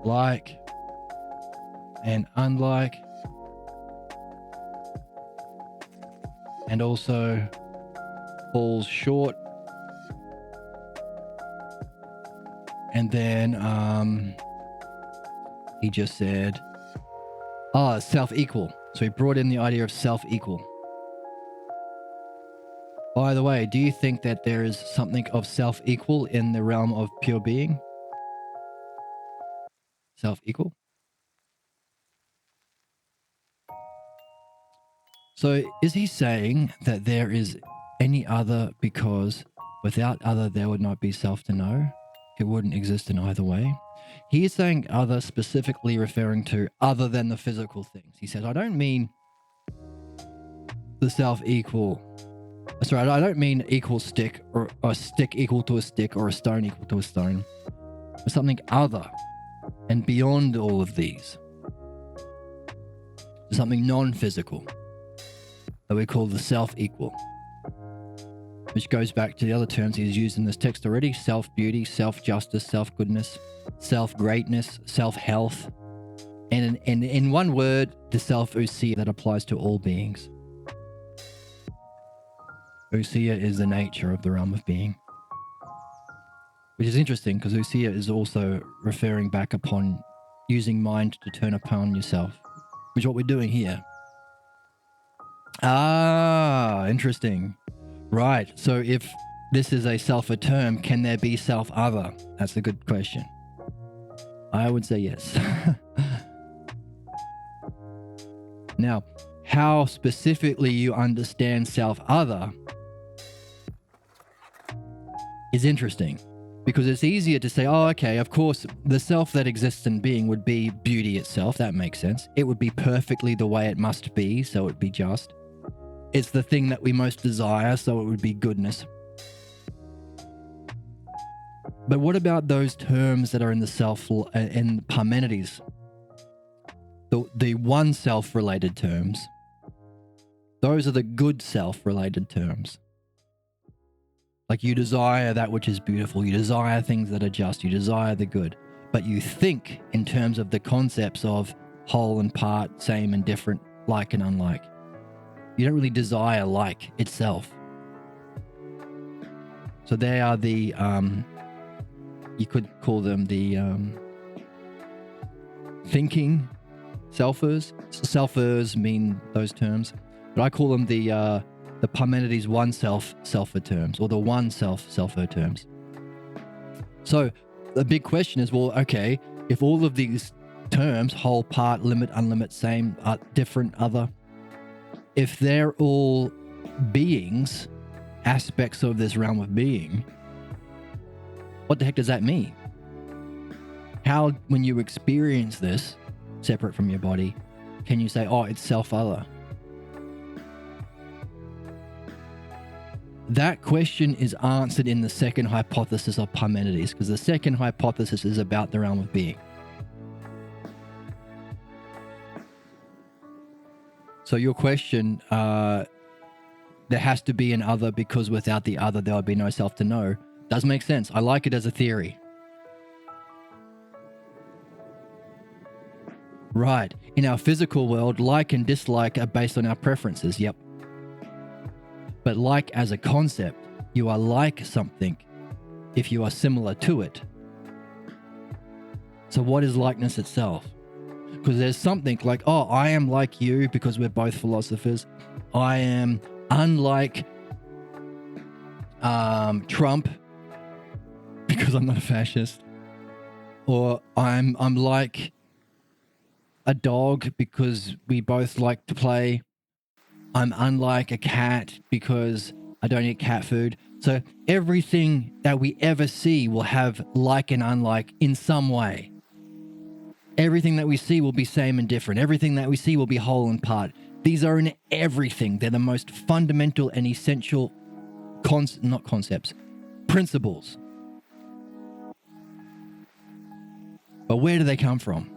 like and unlike, and also falls short, and then he just said self-equal. So he brought in the idea of self-equal. By the way, do you think that there is something of self-equal in the realm of pure being? Self-equal? So is he saying that there is any other because without other there would not be self to know? It wouldn't exist in either way. He is saying other, specifically referring to other than the physical things. He says, I don't mean the self-equal. Sorry, I don't mean equal stick or a stick equal to a stick or a stone equal to a stone. But something other and beyond all of these. Something non-physical that we call the self-equal, which goes back to the other terms he's used in this text already: self-beauty, self-justice, self-goodness, self-greatness, self-health, and in one word, the self-ousia that applies to all beings. Ousia is the nature of the realm of being, which is interesting because ousia is also referring back upon using mind to turn upon yourself, which is what we're doing here. Interesting. Right. So if this is a self-a term, can there be self-other? That's a good question. I would say yes. Now, how specifically you understand self-other is interesting, because it's easier to say, oh, okay, of course, the self that exists in being would be beauty itself. That makes sense. It would be perfectly the way it must be, so it would be just. It's the thing that we most desire, so it would be goodness. But what about those terms that are in the self, in Parmenides? The one self-related terms. Those are the good self-related terms. Like, you desire that which is beautiful. You desire things that are just. You desire the good. But you think in terms of the concepts of whole and part, same and different, like and unlike. You don't really desire like itself. So they are the, you could call them the thinking selfers. Selfers mean those terms. But I call them the Parmenides one selfer terms, or the one selfer terms. So the big question is, well, okay, if all of these terms, whole, part, limit, unlimit, same, different, other, if they're all beings, aspects of this realm of being, what the heck does that mean? How, when you experience this separate from your body, can you say, oh, it's self-other? That question is answered in the second hypothesis of Parmenides, because the second hypothesis is about the realm of being. So your question, there has to be an other, because without the other there would be no self to know, does make sense. I like it as a theory. Right. In our physical world, like and dislike are based on our preferences. Yep. But like as a concept, you are like something if you are similar to it. So what is likeness itself? Because there's something like, oh, I am like you because we're both philosophers. I am unlike Trump because I'm not a fascist. Or I'm like a dog because we both like to play. I'm unlike a cat because I don't eat cat food. So everything that we ever see will have like and unlike in some way. Everything that we see will be same and different. Everything that we see will be whole and part. These are in everything. They're the most fundamental and essential principles. But where do they come from?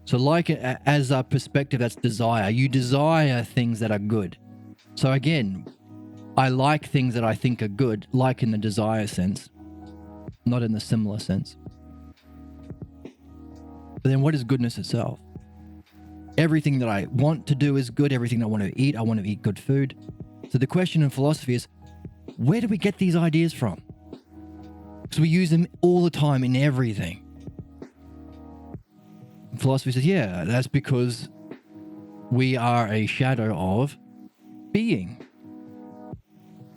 So like as a perspective, that's desire. You desire things that are good. So again, I like things that I think are good, like in the desire sense, not in the similar sense. But then what is goodness itself? Everything that I want to do is good. Everything I want to eat good food. So the question in philosophy is, where do we get these ideas from? Because we use them all the time in everything. Philosophy says, yeah, that's because we are a shadow of being.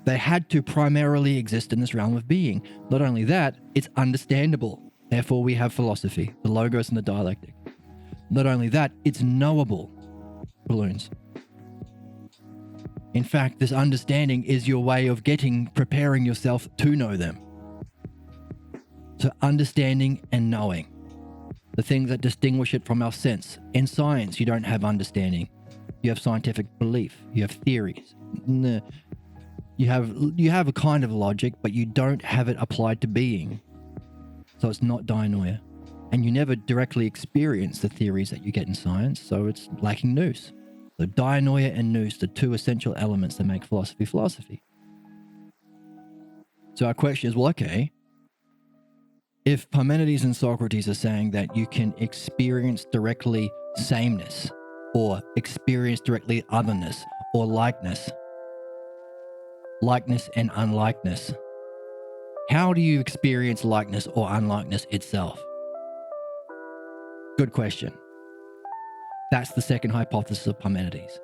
They had to primarily exist in this realm of being. Not only that, it's understandable. Therefore, we have philosophy, the logos and the dialectic. Not only that, it's knowable. Balloons. In fact, this understanding is your way of preparing yourself to know them. So understanding and knowing. The things that distinguish it from our sense. In science, you don't have understanding. You have scientific belief. You have theories. You have a kind of logic, but you don't have it applied to being. So it's not dianoia. And you never directly experience the theories that you get in science, so it's lacking nous. So dianoia and nous, the two essential elements that make philosophy. So our question is, well, okay, if Parmenides and Socrates are saying that you can experience directly sameness, or experience directly otherness, or likeness and unlikeness, how do you experience likeness or unlikeness itself? Good question. That's the second hypothesis of Parmenides.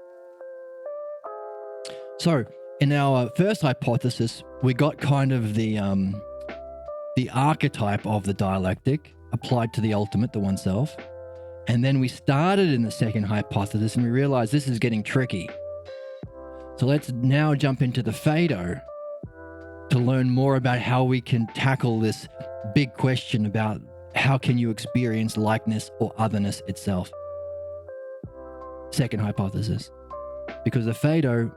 So, in our first hypothesis, we got kind of the archetype of the dialectic applied to the ultimate, the oneself. And then we started in the second hypothesis and we realized this is getting tricky. So let's now jump into the Phaedo to learn more about how we can tackle this big question about how can you experience likeness or otherness itself. Second hypothesis. Because the Phaedo,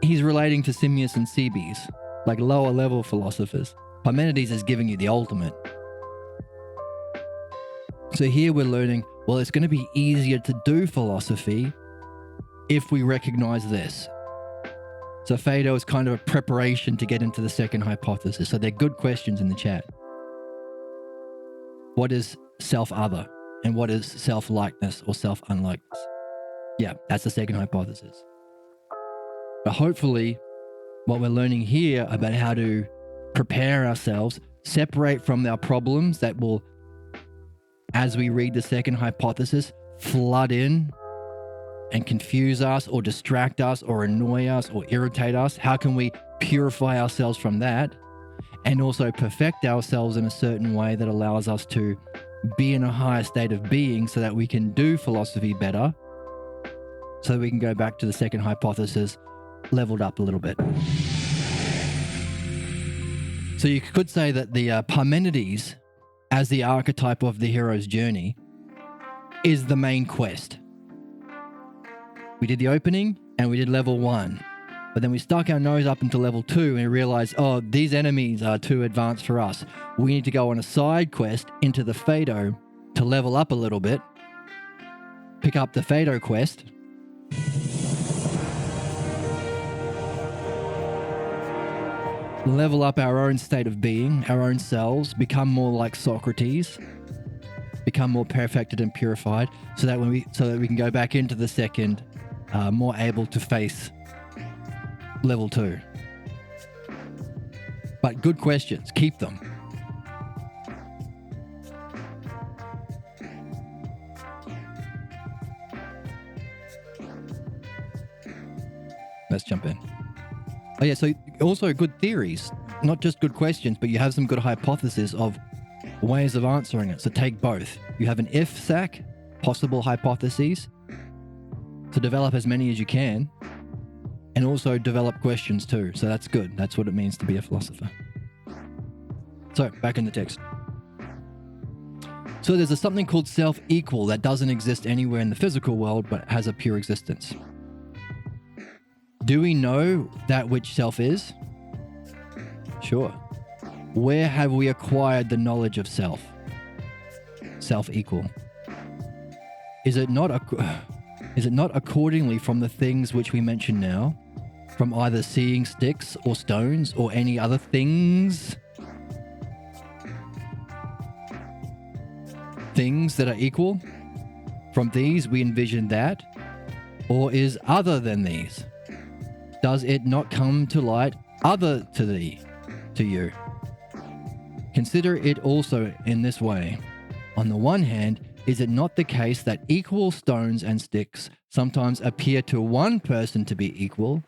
he's relating to Simmias and Cebes, like lower level philosophers. Parmenides is giving you the ultimate. So here we're learning, well, it's going to be easier to do philosophy if we recognize this. So Phaedo is kind of a preparation to get into the second hypothesis. So they're good questions in the chat. What is self-other? And what is self-likeness or self-unlikeness? Yeah, that's the second hypothesis. But hopefully, what we're learning here about how to prepare ourselves, separate from our problems that will, as we read the second hypothesis, flood in and confuse us or distract us or annoy us or irritate us. How can we purify ourselves from that and also perfect ourselves in a certain way that allows us to be in a higher state of being so that we can do philosophy better, so that we can go back to the second hypothesis leveled up a little bit. So you could say that the Parmenides, as the archetype of the hero's journey, is the main quest. We did the opening and we did level 1, but then we stuck our nose up into level 2 and we realized, oh, these enemies are too advanced for us. We need to go on a side quest into the Phaedo to level up a little bit, pick up the Phaedo quest, level up our own state of being, our own selves, become more like Socrates, become more perfected and purified, so that we can go back into the second, more able to face level 2. But good questions, keep them. Let's jump in. Oh yeah, so also good theories, not just good questions, but you have some good hypotheses of ways of answering it. So take both. You have an if-sac, possible hypotheses, to develop as many as you can, and also develop questions too. So that's good. That's what it means to be a philosopher. So back in the text. So there's something called self-equal that doesn't exist anywhere in the physical world, but has a pure existence. Do we know that which self is? Sure. Where have we acquired the knowledge of self? Self-equal. Is it not accordingly from the things which we mention now, from either seeing sticks or stones or any other things? Things that are equal? From these we envision that, or is other than these? Does it not come to light other to thee, to you? Consider it also in this way. On the one hand, is it not the case that equal stones and sticks sometimes appear to one person to be equal,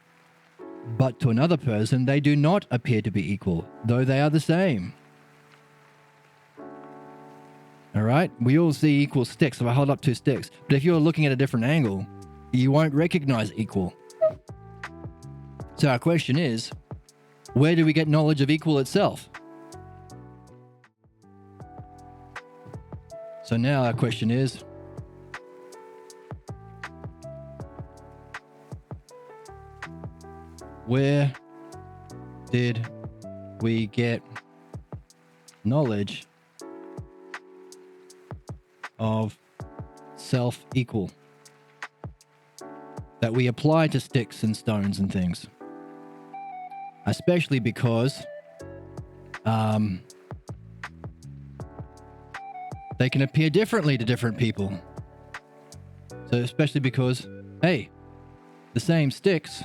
but to another person they do not appear to be equal, though they are the same? All right, we all see equal sticks. So I hold up 2 sticks, but if you're looking at a different angle, you won't recognize equal. So our question is, where do we get knowledge of equal itself? So now our question is, where did we get knowledge of self-equal that we apply to sticks and stones and things? Especially because they can appear differently to different people. So especially because, hey, the same sticks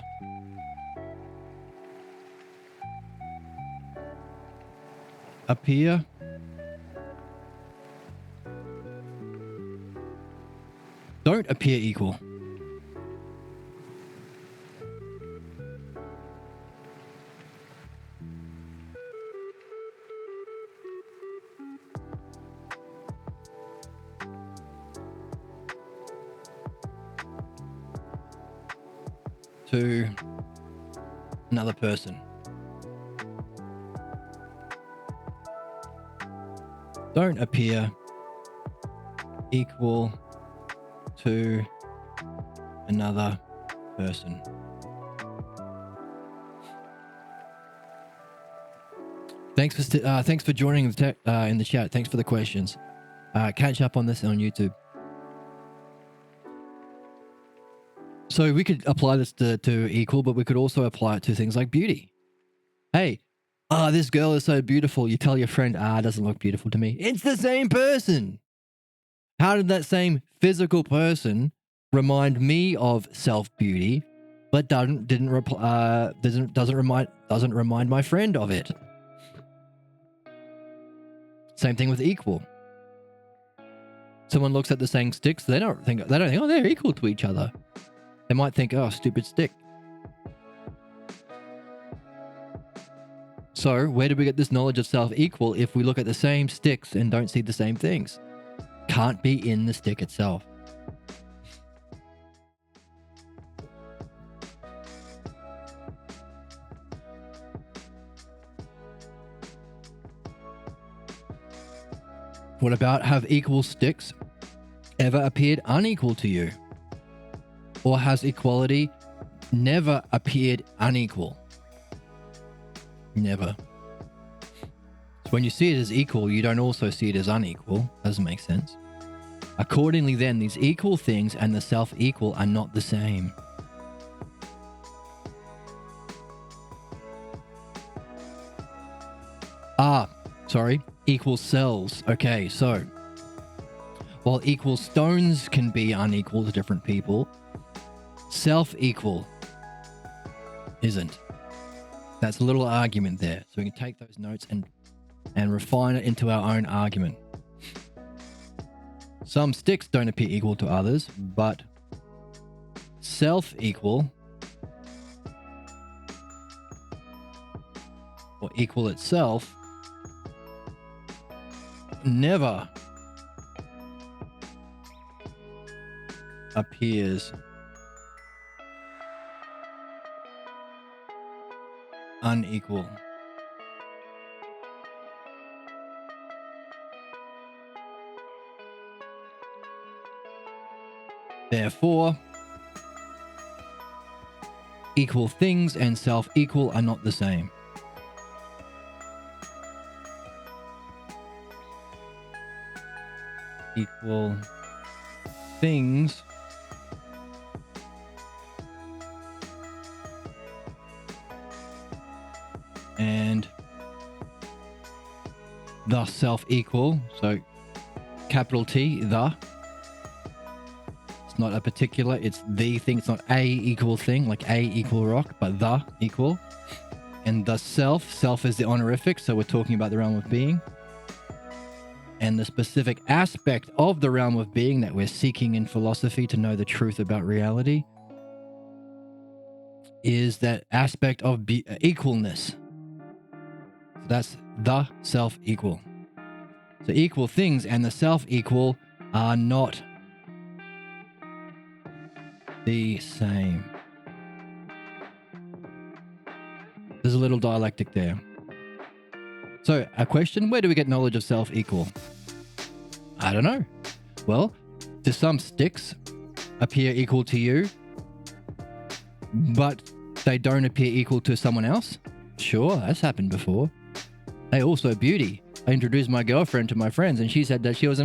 don't appear equal. to another person. Don't appear equal to another person. Thanks for joining in the chat. Thanks for the questions. Catch up on this on YouTube. So we could apply this to equal, but we could also apply it to things like beauty. Hey, this girl is so beautiful. You tell your friend, it doesn't look beautiful to me. It's the same person. How did that same physical person remind me of self-beauty, but doesn't remind my friend of it? Same thing with equal. Someone looks at the same sticks, they don't think, oh, they're equal to each other. They might think, oh, stupid stick. So where do we get this knowledge of self-equal if we look at the same sticks and don't see the same things? Can't be in the stick itself. What about, have equal sticks ever appeared unequal to you? Or has equality never appeared unequal? Never. So when you see it as equal, you don't also see it as unequal. Doesn't make sense. Accordingly then, these equal things and the self-equal are not the same. Equal cells. Okay, so while equal stones can be unequal to different people, self-equal isn't. That's a little argument there. So we can take those notes and refine it into our own argument. Some sticks don't appear equal to others, but self-equal or equal itself never appears unequal. Therefore, equal things and self-equal are not the same. Equal things and thus self-equal. So capital T, the. It's not a particular, it's the thing. It's not a equal thing, like a equal rock, but the equal. And the self is the honorific, so we're talking about the realm of being. And the specific aspect of the realm of being that we're seeking in philosophy to know the truth about reality is that aspect of equalness. So that's the self-equal. So equal things and the self-equal are not the same. There's a little dialectic there. So, a question, where do we get knowledge of self-equal? I don't know. Well, do some sticks appear equal to you, but they don't appear equal to someone else? Sure, that's happened before. Hey, also beauty. I introduced my girlfriend to my friends and she said that she was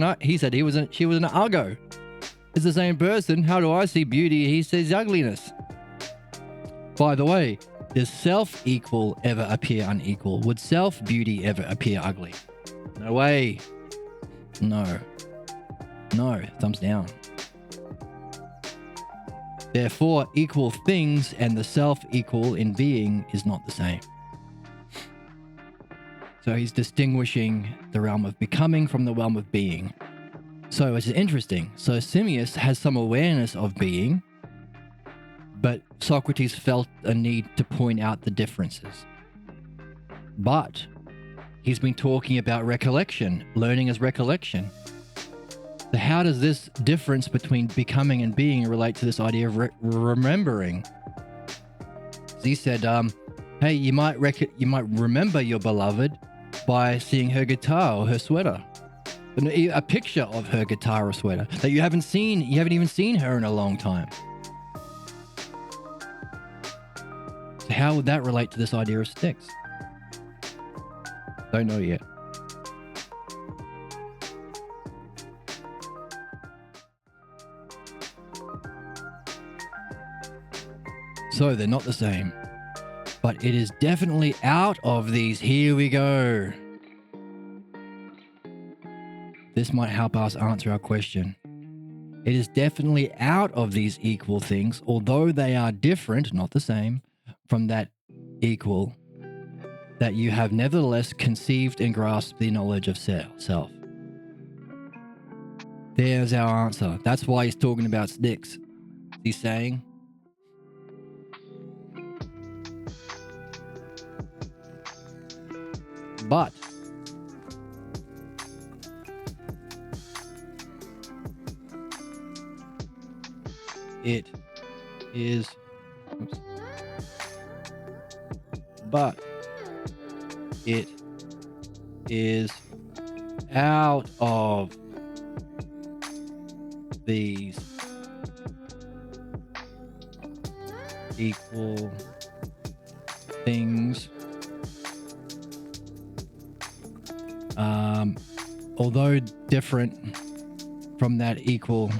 she was an Argo. It's the same person. How do I see beauty? He sees ugliness. By the way, does self-equal ever appear unequal? Would self-beauty ever appear ugly? No way. No. No. Thumbs down. Therefore, equal things and the self-equal in being is not the same. So he's distinguishing the realm of becoming from the realm of being. So it's interesting. So Simmias has some awareness of being, but Socrates felt a need to point out the differences. But he's been talking about recollection, learning as recollection. So how does this difference between becoming and being relate to this idea of remembering? He said, "Hey, you might remember your beloved by seeing her guitar or her sweater, a picture of her guitar or sweater that you haven't seen. You haven't even seen her in a long time." So how would that relate to this idea of sticks? Don't know yet. So they're not the same, but it is definitely out of these. Here we go. This might help us answer our question. It is definitely out of these equal things, although they are different, not the same, from that equal, that you have nevertheless conceived and grasped the knowledge of self. There's our answer. That's why he's talking about sticks. He's saying, but it is, but it is out of these equal things, although different from that equal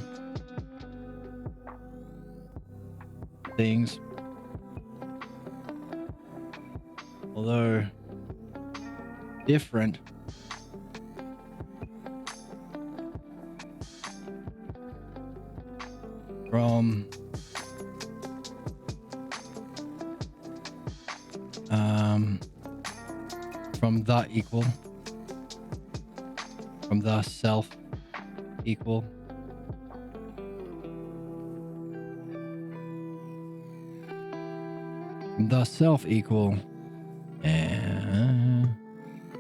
things, although different from the equal, from the self equal, from the self equal, and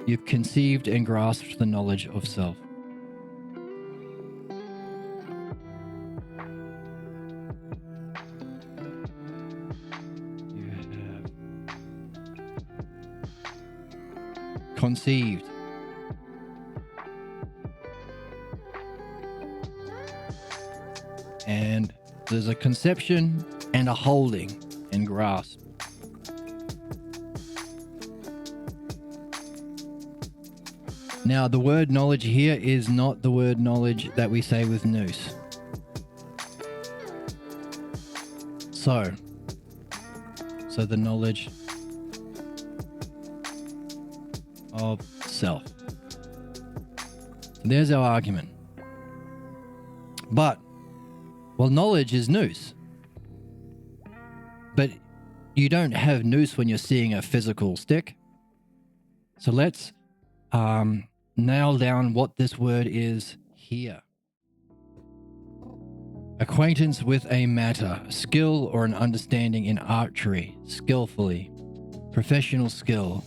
you've conceived and grasped the knowledge of self. You have conceived and there's a conception and a holding and grasp. Now, the word knowledge here is not the word knowledge that we say with nous. So the knowledge of self. There's our argument. But, well, knowledge is nous. But you don't have nous when you're seeing a physical stick. So let's nail down what this word is here. Acquaintance with a matter, skill or an understanding in archery, skillfully, professional skill,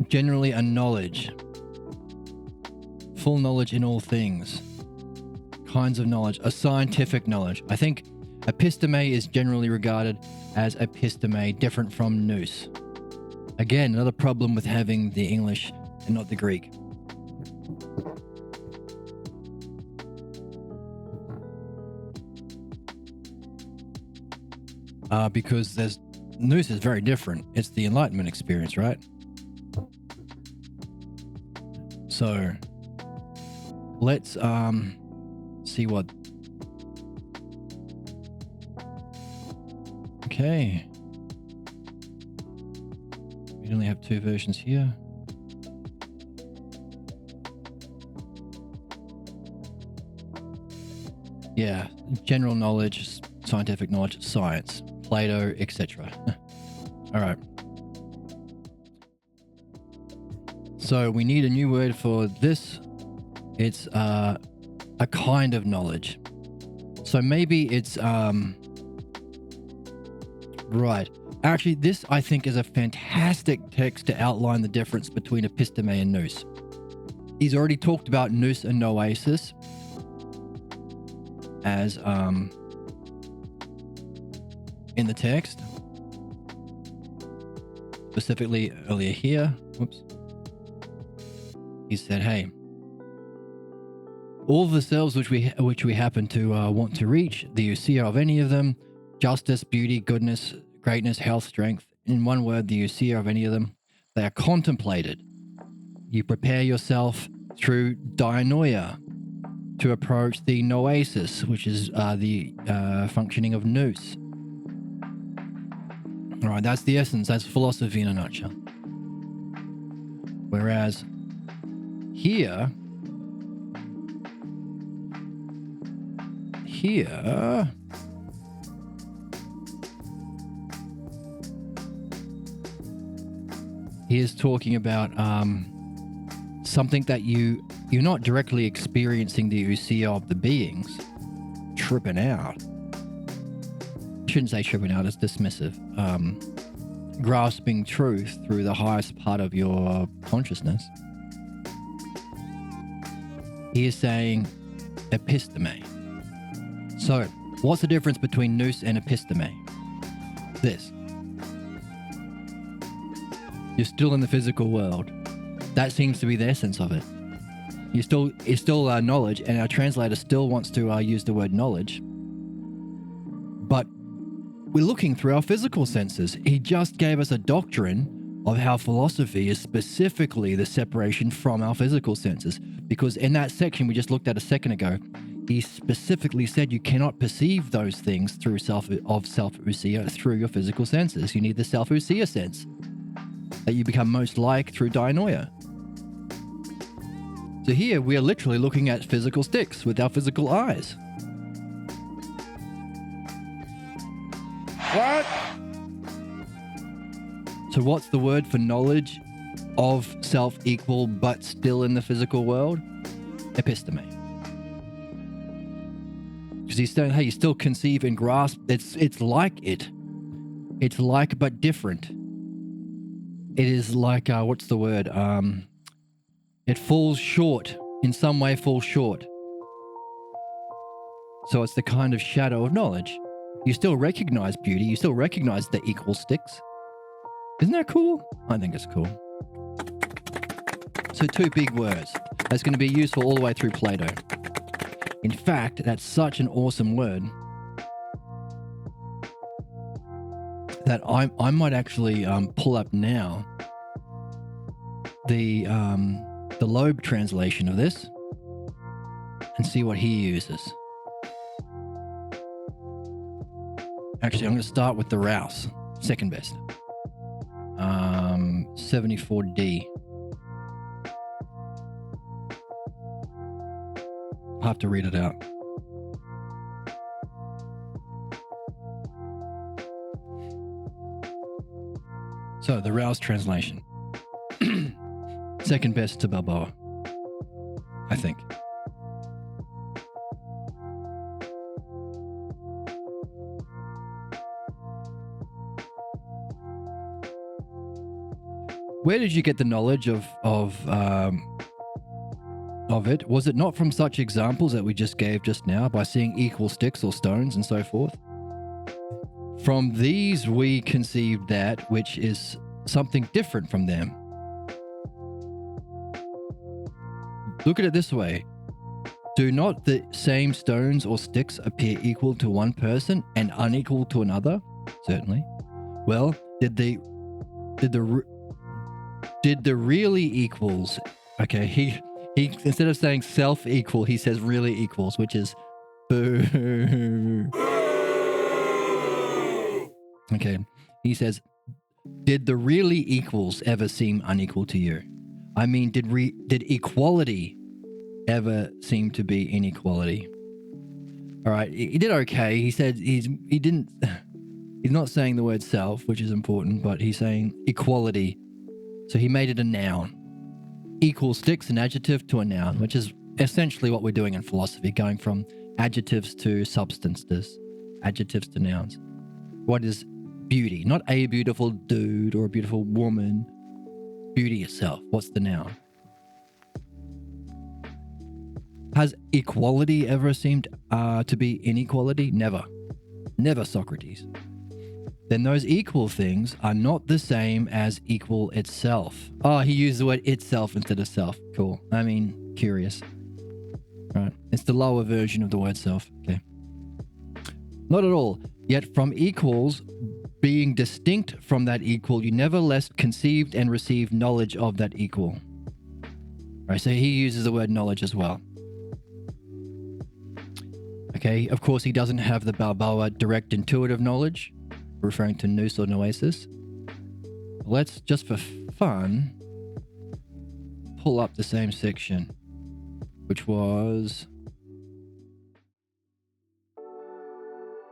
generally a knowledge, full knowledge in all things, kinds of knowledge, a scientific knowledge. I think episteme is generally regarded as episteme, different from nous. Again, another problem with having the English and not the Greek. Because nous is very different. It's the Enlightenment experience, right? So let's see what. Okay. We only have two versions here. Yeah, general knowledge, scientific knowledge, science, Phaedo, etc. All right. So we need a new word for this. It's a kind of knowledge. So maybe it's right. Actually, this I think is a fantastic text to outline the difference between episteme and nous. He's already talked about nous and noesis as in the text. specifically earlier here. Whoops. He said, hey, all the selves which we happen to want to reach, the ousia of any of them, justice, beauty, goodness, greatness, health, strength, in one word, the ousia of any of them, they are contemplated. You prepare yourself through dianoia to approach the noesis, which is the functioning of nous. All right, that's the essence. That's philosophy in a nutshell. Whereas here, he is talking about something that you're not directly experiencing the ousia of the beings, tripping out. I shouldn't say tripping out, it's dismissive. Grasping truth through the highest part of your consciousness. He is saying episteme. So, what's the difference between nous and episteme? This. You're still in the physical world. That seems to be the essence of it. It's still knowledge, and our translator still wants to use the word knowledge. But we're looking through our physical senses. He just gave us a doctrine of how philosophy is specifically the separation from our physical senses. Because in that section we just looked at a second ago, he specifically said you cannot perceive those things through self-ousia through your physical senses. You need the self-ousia sense that you become most like through dianoia. So here we are literally looking at physical sticks with our physical eyes. What? So what's the word for knowledge of self equal but still in the physical world? Episteme. Because he's saying, hey, you still conceive and grasp. It's like it. It's like but different. It is like, what's the word? It falls short. In some way falls short. So it's the kind of shadow of knowledge. You still recognize beauty. You still recognize the equal sticks. Isn't that cool? I think it's cool. So 2 big words. That's going to be useful all the way through Plato. In fact, that's such an awesome word that I might actually pull up now the Loeb translation of this and see what he uses. Actually, I'm going to start with the Rouse, second best. 74D. I'll have to read it out. So, the Rouse translation. Second best to Balboa, I think. Where did you get the knowledge of it? Was it not from such examples that we just gave just now, by seeing equal sticks or stones and so forth? From these we conceived that which is something different from them. Look at it this way. Do not the same stones or sticks appear equal to one person and unequal to another? Certainly. Well, did the really equals? Okay, he instead of saying self-equal, he says really equals, which is boo. Okay, he says, did the really equals ever seem unequal to you? I mean, did equality ever seem to be inequality? All right, he did okay. He said he's not saying the word self, which is important, but he's saying equality. So he made it a noun. Equal sticks an adjective to a noun, which is essentially what we're doing in philosophy, going from adjectives to substances, adjectives to nouns. What is beauty? Not a beautiful dude or a beautiful woman. Beauty itself. What's the noun? Has equality ever seemed to be inequality? Never. Never, Socrates. then those equal things are not the same as equal itself. Oh, he used the word itself instead of self. Cool. I mean, curious. Right. It's the lower version of the word self. Okay. Not at all. Yet from equals being distinct from that equal, you nevertheless conceived and received knowledge of that equal. Right. So he uses the word knowledge as well. Okay. Of course, he doesn't have the Balboa direct intuitive knowledge, referring to nous or noesis. Let's, just for fun, pull up the same section, which was,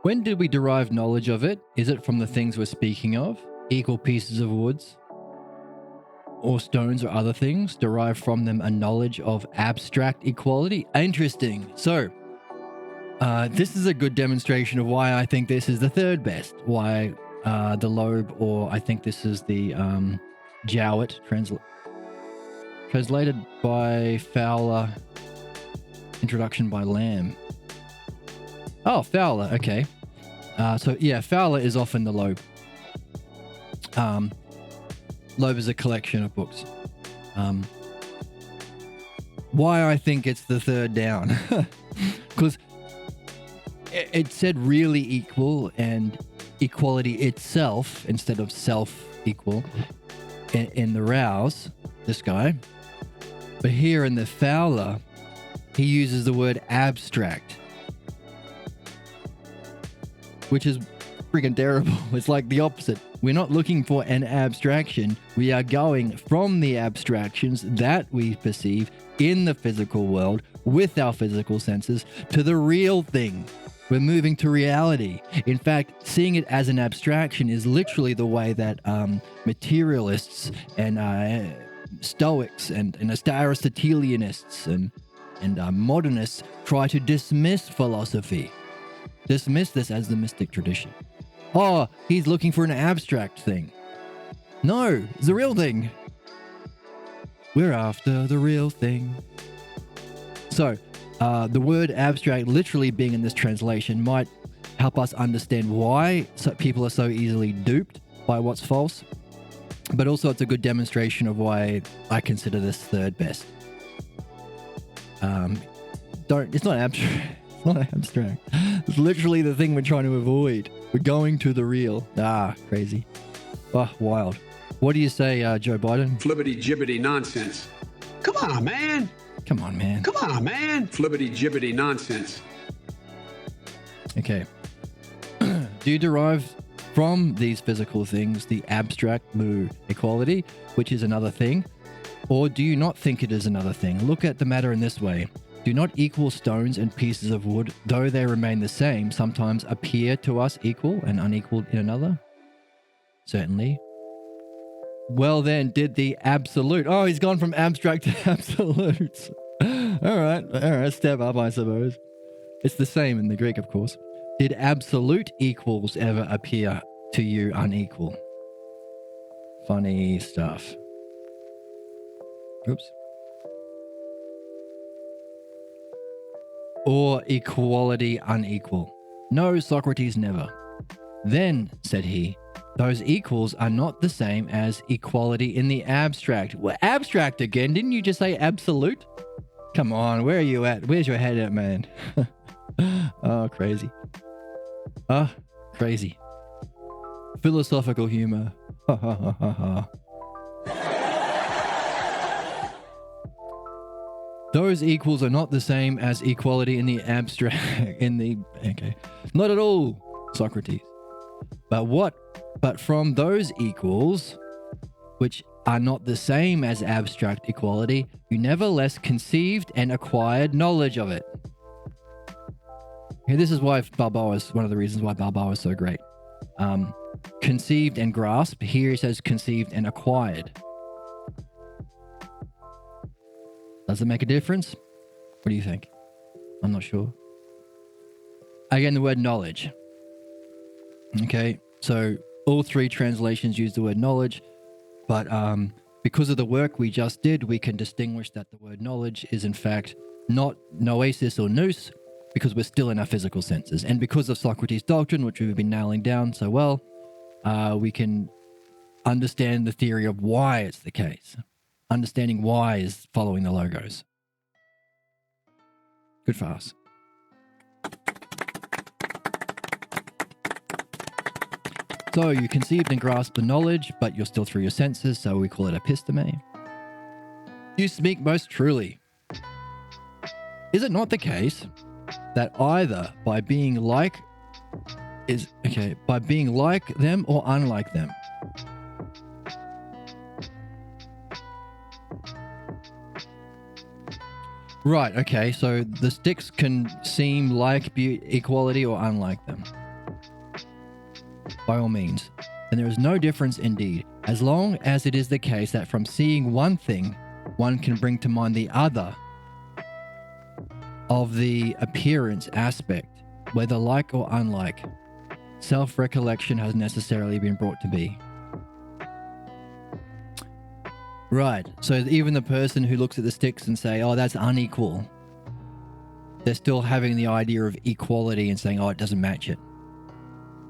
when did we derive knowledge of it? Is it from the things we're speaking of? Equal pieces of woods or stones or other things, derive from them a knowledge of abstract equality? Interesting. So, this is a good demonstration of why I think this is the third best. Why the Loeb, or I think this is the Jowett, translated by Fowler, introduction by Lamb. Oh, Fowler, okay. So yeah, Fowler is often the Loeb. Loeb is a collection of books. Why I think it's the third down. Because it said really equal and equality itself instead of self-equal in the Rouse, this guy. But here in the Fowler, he uses the word abstract, which is freaking terrible. It's like the opposite. We're not looking for an abstraction. We are going from the abstractions that we perceive in the physical world with our physical senses to the real thing. We're moving to reality. In fact, seeing it as an abstraction is literally the way that materialists and Stoics and Aristotelianists and modernists try to dismiss philosophy. Dismiss this as the mystic tradition. Oh, he's looking for an abstract thing. No, it's the real thing. We're after the real thing. So, the word abstract literally being in this translation might help us understand why people are so easily duped by what's false. But also it's a good demonstration of why I consider this third best. It's not abstract. It's not abstract. It's literally the thing we're trying to avoid. We're going to the real. Crazy. Oh, wild. What do you say, Joe Biden? Flibbity-gibbity nonsense. Come on, man. Come on, man. Come on, man. Flibbity-gibbity nonsense. Okay. Do you derive from these physical things the abstract equality, which is another thing? Or do you not think it is another thing? Look at the matter in this way. Do not equal stones and pieces of wood, though they remain the same, sometimes appear to us equal and unequal in another? Certainly. Well then, did the absolute... Oh, he's gone from abstract to absolute. All right, step up, I suppose. It's the same in the Greek, of course. Did absolute equals ever appear to you unequal? Funny stuff. Oops. Or equality unequal? No, Socrates, never. Then, said he, those equals are not the same as equality in the abstract. Well, abstract again? Didn't you just say absolute? Come on, where are you at? Where's your head at, man? Oh, crazy. Crazy. Philosophical humor. Ha ha ha ha ha. Those equals are not the same as equality in the abstract, okay. Not at all, Socrates. But from those equals, which are not the same as abstract equality, you nevertheless conceived and acquired knowledge of it. Okay, this is why one of the reasons why Balboa is so great. Conceived and grasped, here he says conceived and acquired. Does it make a difference? What do you think? I'm not sure. Again, the word knowledge. Okay, so all three translations use the word knowledge, but because of the work we just did, we can distinguish that the word knowledge is in fact not noesis or nous, because we're still in our physical senses. And because of Socrates' doctrine, which we've been nailing down so well, we can understand the theory of why it's the case. Understanding why is following the logos. Good for us. So you conceived and grasped the knowledge, but you're still through your senses, so we call it episteme. You speak most truly. Is it not the case that either by being like them or unlike them? Right, okay, so the sticks can seem like equality or unlike them. By all means. And there is no difference indeed, as long as it is the case that from seeing one thing, one can bring to mind the other of the appearance aspect, whether like or unlike. Self-recollection has necessarily been brought to be. Right, so even the person who looks at the sticks and say, oh, that's unequal, they're still having the idea of equality and saying, oh, it doesn't match it.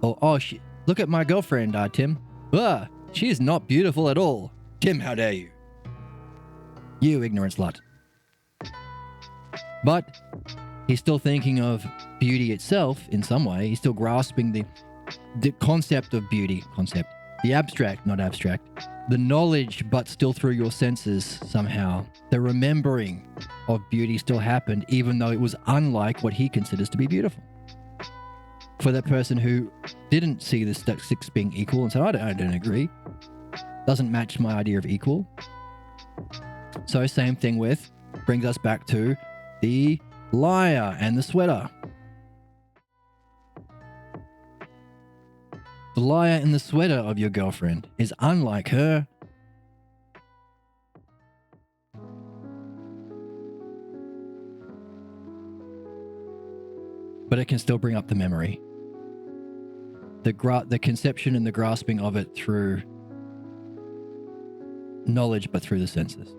Or, oh, look at my girlfriend, Tim. She is not beautiful at all. Tim, how dare you? You ignorant slut. But he's still thinking of beauty itself in some way. He's still grasping the concept of beauty. The abstract, not abstract. The knowledge, but still through your senses somehow. The remembering of beauty still happened, even though it was unlike what he considers to be beautiful. For that person who didn't see the sticks being equal and said, I don't agree. Doesn't match my idea of equal. So same thing brings us back to the liar and the sweater. The liar in the sweater of your girlfriend is unlike her. But it can still bring up the memory. The conception and the grasping of it through knowledge, but through the senses.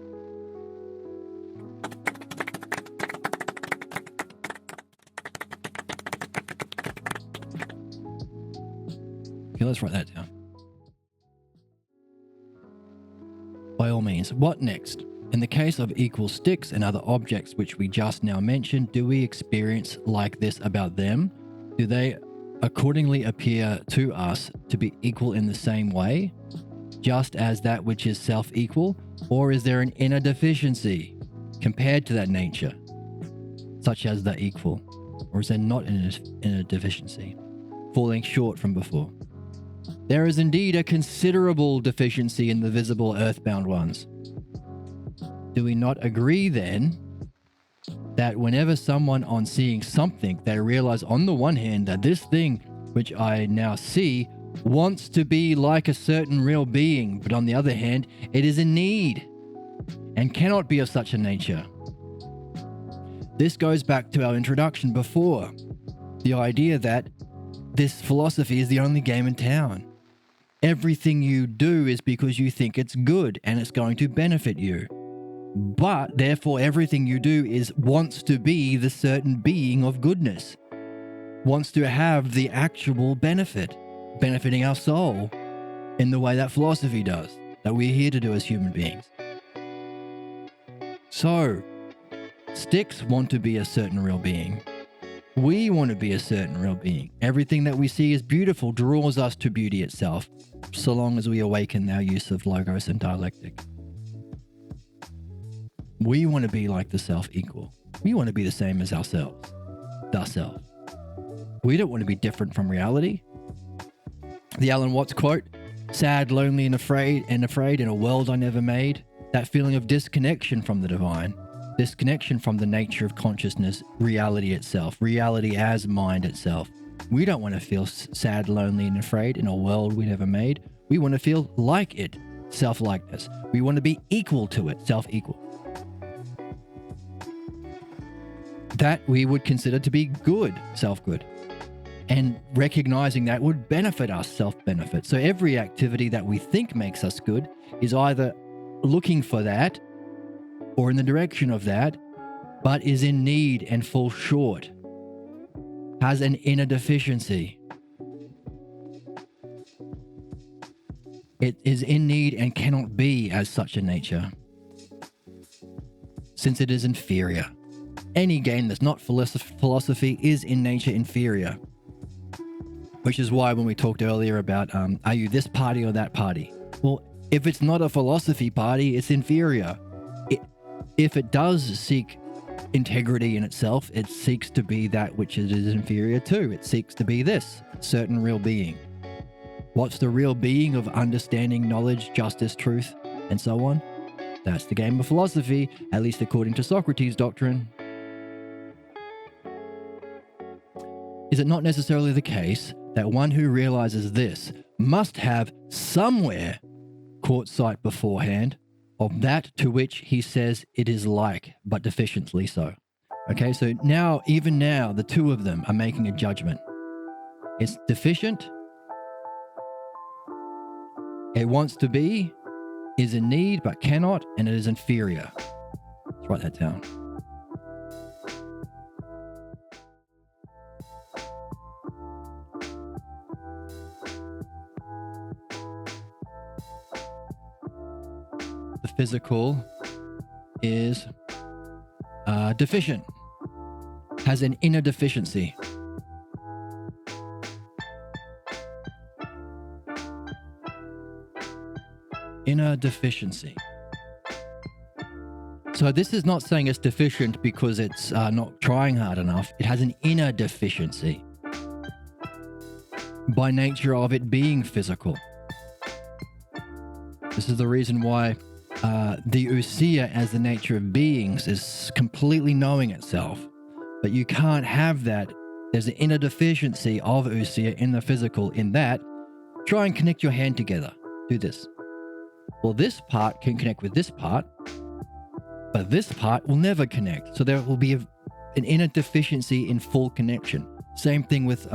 Okay, let's write that down. By all means, what next? In the case of equal sticks and other objects which we just now mentioned, do we experience like this about them? Do they accordingly appear to us to be equal in the same way, just as that which is self-equal? Or is there an inner deficiency compared to that nature, such as the equal? Or is there not an inner deficiency, falling short from before? There is indeed a considerable deficiency in the visible earthbound ones. Do we not agree then that whenever someone on seeing something, they realize on the one hand that this thing which I now see wants to be like a certain real being, but on the other hand, it is in need and cannot be of such a nature? This goes back to our introduction before, the idea that this philosophy is the only game in town. Everything you do is because you think it's good and it's going to benefit you. But therefore everything you do wants to be the certain being of goodness. Wants to have the actual benefit, benefiting our soul in the way that philosophy does, that we're here to do as human beings. So, sticks want to be a certain real being. We want to be a certain real being. Everything that we see as beautiful draws us to beauty itself, so long as we awaken our use of logos and dialectic. We want to be like the self-equal. We want to be the same as ourselves, the self. We don't want to be different from reality. The Alan Watts quote, sad, lonely, and afraid in a world I never made. That feeling of disconnection from the divine, disconnection from the nature of consciousness, reality itself, reality as mind itself. We don't want to feel sad, lonely, and afraid in a world we never made. We want to feel like it, self-likeness. We want to be equal to it, self-equal. That we would consider to be good, self-good. And recognizing that would benefit us, self-benefit. So every activity that we think makes us good is either looking for that or in the direction of that, but is in need and falls short, has an inner deficiency. It is in need and cannot be as such a nature, since it is inferior. Any game that's not philosophy is in nature inferior, which is why when we talked earlier about, are you this party or that party? Well, if it's not a philosophy party, it's inferior. If it does seek integrity in itself, it seeks to be that which it is inferior to. It seeks to be this certain real being. What's the real being of understanding, knowledge, justice, truth, and so on? That's the game of philosophy, at least according to Socrates' doctrine. Is it not necessarily the case that one who realizes this must have somewhere caught sight beforehand of that to which he says it is like, but deficiently so? Okay, so even now, the two of them are making a judgment. It's deficient, it wants to be, is in need but cannot, and it is inferior. Let's write that down. The physical is deficient, has an inner deficiency. Inner deficiency. So this is not saying it's deficient because it's not trying hard enough. It has an inner deficiency by nature of it being physical. This is the reason why the ousia as the nature of beings is completely knowing itself. But you can't have that. There's an inner deficiency of ousia in the physical in that. Try and connect your hand together. Do this. Well, this part can connect with this part, but this part will never connect. So there will be an inner deficiency in full connection. Same thing with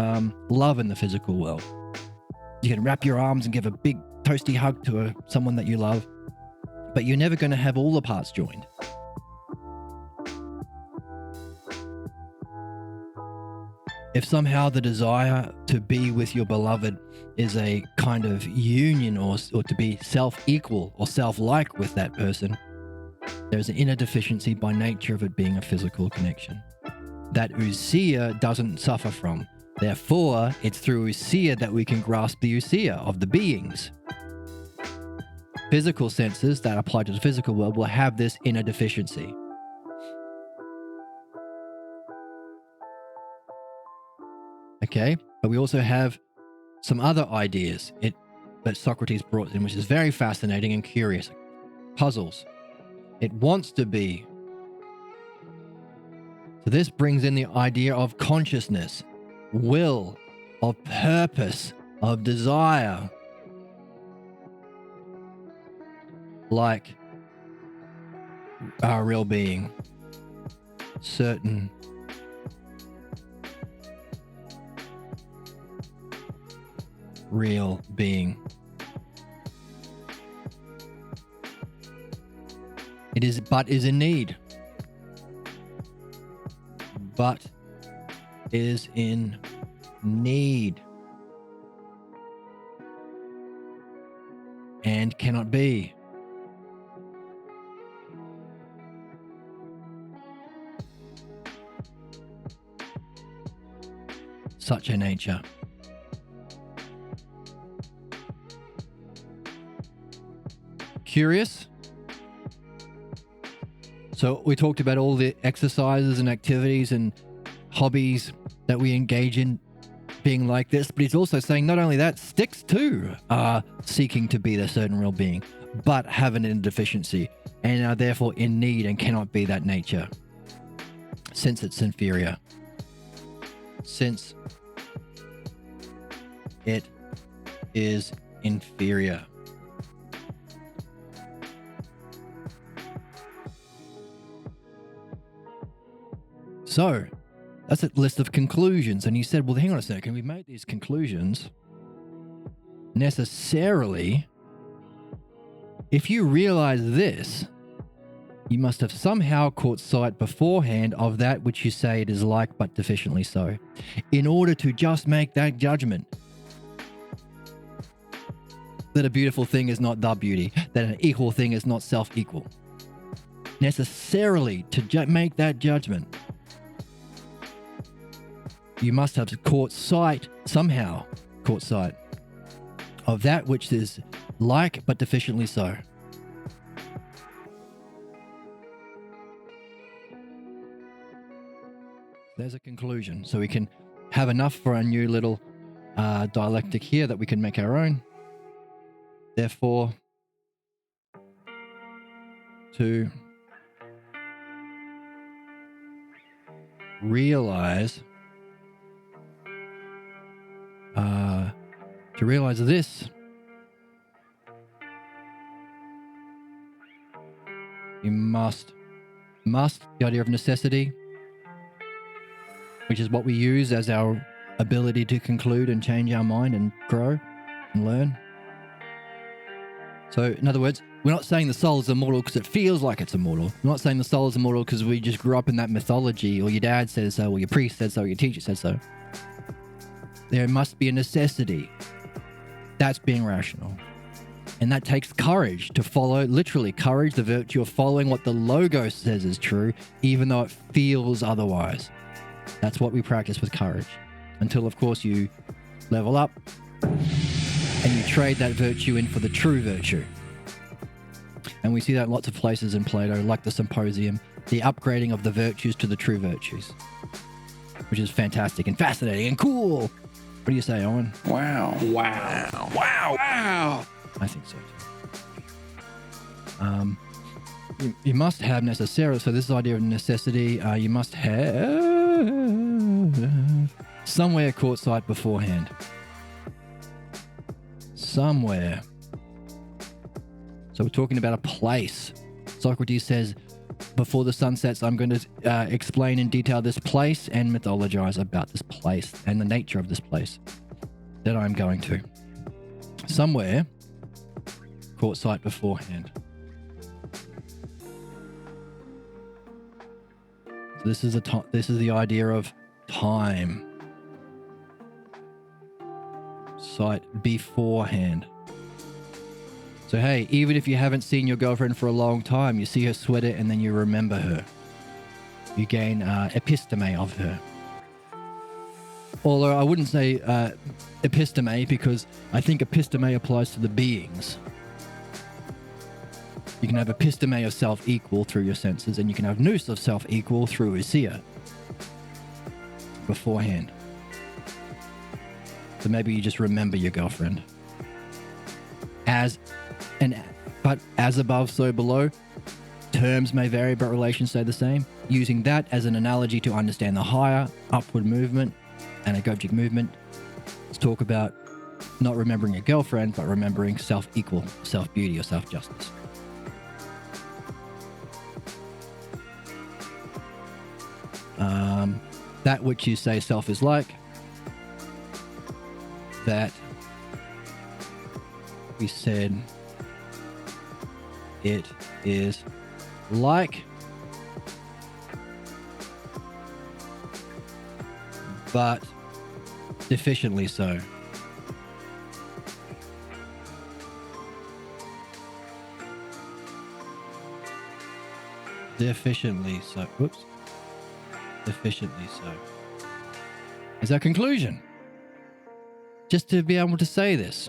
love in the physical world. You can wrap your arms and give a big toasty hug to someone that you love, but you're never going to have all the parts joined. If somehow the desire to be with your beloved is a kind of union or to be self-equal or self-like with that person, there's an inner deficiency by nature of it being a physical connection that ousia doesn't suffer from. Therefore, it's through ousia that we can grasp the ousia of the beings. Physical senses that apply to the physical world will have this inner deficiency. Okay, but we also have some other ideas that Socrates brought in, which is very fascinating and curious. Puzzles. It wants to be. So this brings in the idea of consciousness, will, of purpose, of desire. Like our real being. Certain real being. It is in need. But is in need. And cannot be. Such a nature. Curious? So we talked about all the exercises and activities and hobbies that we engage in being like this, but he's also saying not only that, sticks too are seeking to be a certain real being, but have an inner deficiency and are therefore in need and cannot be that nature, since it's inferior. Since it is inferior. So, that's a list of conclusions. And he said, well, hang on a second. Can we make these conclusions necessarily? If you realize this, you must have somehow caught sight beforehand of that which you say it is like, but deficiently so, in order to just make that judgment. that a beautiful thing is not the beauty, that an equal thing is not self-equal. Necessarily, to make that judgment, you must have somehow caught sight of that which is like but deficiently so. There's a conclusion. So we can have enough for a new little dialectic here that we can make our own. Therefore, to realize this, you must the idea of necessity, which is what we use as our ability to conclude and change our mind and grow and learn. So, in other words, we're not saying the soul is immortal because it feels like it's immortal. We're not saying the soul is immortal because we just grew up in that mythology, or your dad says so, or your priest said so, or your teacher said so. There must be a necessity. That's being rational. And that takes courage to follow, literally courage, the virtue of following what the Logos says is true, even though it feels otherwise. That's what we practice with courage. Until, of course, you level up and you trade that virtue in for the true virtue. And we see that in lots of places in Plato, like the Symposium, the upgrading of the virtues to the true virtues, which is fantastic and fascinating and cool. What do you say, Owen? Wow. I think so too. You must have necessarily, so this idea of necessity, you must have somewhere caught sight beforehand. Somewhere. So we're talking about a place. Socrates says, before the sun sets, I'm going to explain in detail this place and mythologize about this place and the nature of this place that I'm going to. Somewhere caught sight beforehand. So this is the idea of time. Sight beforehand. So hey, even if you haven't seen your girlfriend for a long time, you see her sweater and then you remember her. You gain episteme of her. Although I wouldn't say episteme, because I think episteme applies to the beings. You can have episteme of self-equal through your senses, and you can have nous of self-equal through ousia beforehand. So maybe you just remember your girlfriend. But as above, so below. Terms may vary, but relations stay the same. Using that as an analogy to understand the higher upward movement and egogic movement. Let's talk about not remembering your girlfriend, but remembering self-equal, self-beauty, or self-justice. That which you say self is like, that we said it is like, but deficiently so. Deficiently so. Whoops. Deficiently so. Is our conclusion. Just to be able to say this.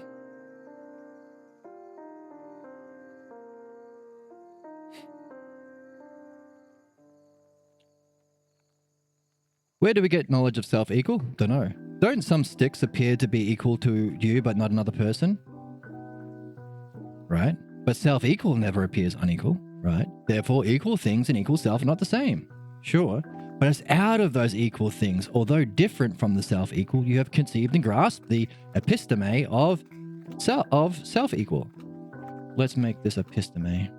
Where do we get knowledge of self-equal? Don't know. Don't some sticks appear to be equal to you but not another person? Right? But self-equal never appears unequal, right? Therefore, equal things and equal self are not the same. Sure. But it's out of those equal things, although different from the self-equal, you have conceived and grasped the episteme of self-equal. Let's make this episteme.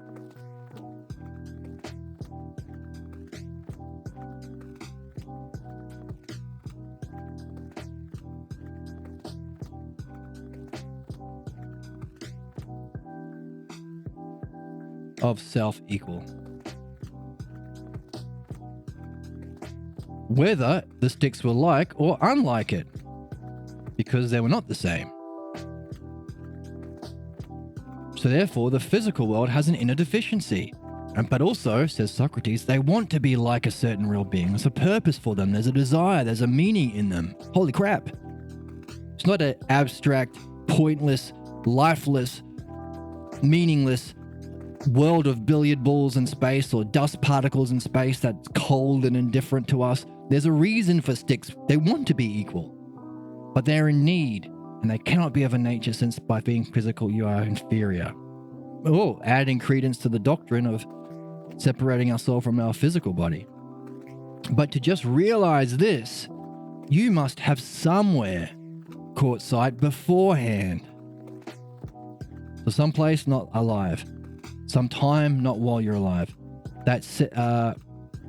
Of self-equal. Whether the sticks were like or unlike it, because they were not the same. So therefore, the physical world has an inner deficiency. But also, says Socrates, they want to be like a certain real being. There's a purpose for them. There's a desire. There's a meaning in them. Holy crap. It's not an abstract, pointless, lifeless, meaningless world of billiard balls in space or dust particles in space that's cold and indifferent to us. There's a reason for sticks. They want to be equal, but they're in need, and they cannot be of a nature, since by being physical you are inferior. Oh, adding credence to the doctrine of separating ourselves from our physical body. But to just realize this, you must have somewhere caught sight beforehand. So someplace not alive, sometime not while you're alive. That's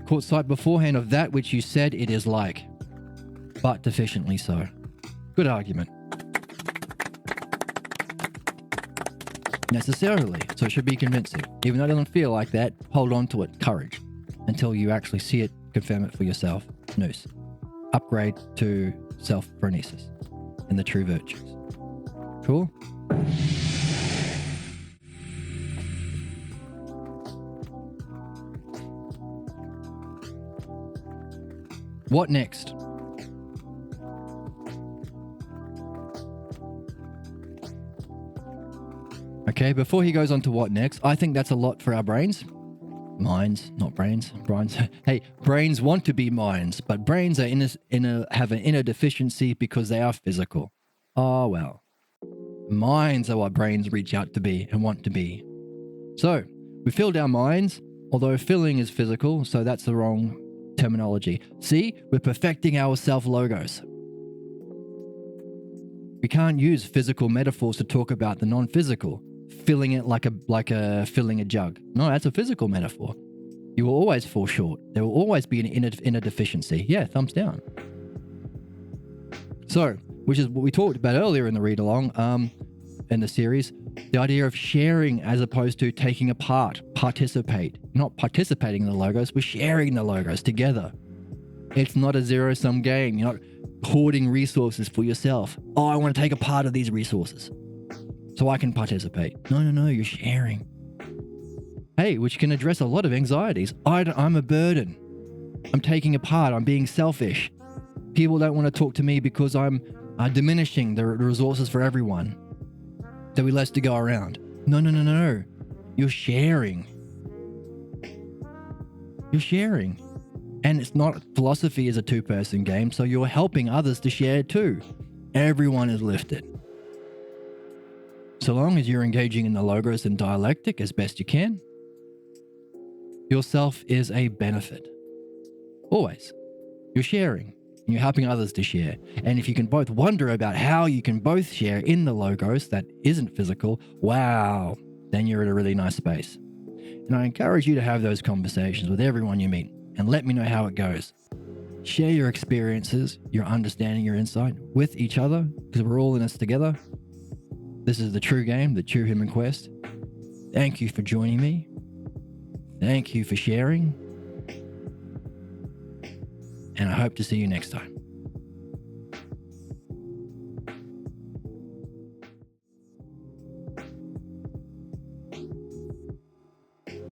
caught sight beforehand of that which you said it is like, but deficiently so. Good argument. Necessarily, so it should be convincing. Even though it doesn't feel like that, hold on to it, courage, until you actually see it, confirm it for yourself. Noose. Upgrade to self-phronesis and the true virtues. Cool? What next? Okay, before he goes on to what next, I think that's a lot for our brains. Minds, not brains. Brains. Hey, brains want to be minds, but brains are have an inner deficiency because they are physical. Oh, well. Minds are what brains reach out to be and want to be. So, we filled our minds, although filling is physical, so that's the wrong terminology. See, we're perfecting our self-logos. We can't use physical metaphors to talk about the non-physical. Filling it like a filling a jug. No, that's a physical metaphor. You will always fall short. There will always be an inner deficiency. Yeah, thumbs down. So, which is what we talked about earlier in the read along, in the series, the idea of sharing as opposed to taking apart, participate. Not participating in the logos, we're sharing the logos together. It's not a zero-sum game. You're not hoarding resources for yourself. Oh, I want to take a part of these resources so I can participate. No, you're sharing. Hey, which can address a lot of anxieties. I'm a burden. I'm taking a part. I'm being selfish. People don't want to talk to me because I'm diminishing the resources for everyone. There'll be less to go around. No. You're sharing. You're sharing. And it's not, philosophy is a two-person game, so you're helping others to share too. Everyone is lifted. So long as you're engaging in the logos and dialectic as best you can, yourself is a benefit. Always. You're sharing. And you're helping others to share. And if you can both wonder about how you can both share in the logos that isn't physical, wow, then you're at a really nice space. And I encourage you to have those conversations with everyone you meet and let me know how it goes. Share your experiences, your understanding, your insight with each other, because we're all in this together. This is the true game, the true human quest. Thank you for joining me. Thank you for sharing. And I hope to see you next time.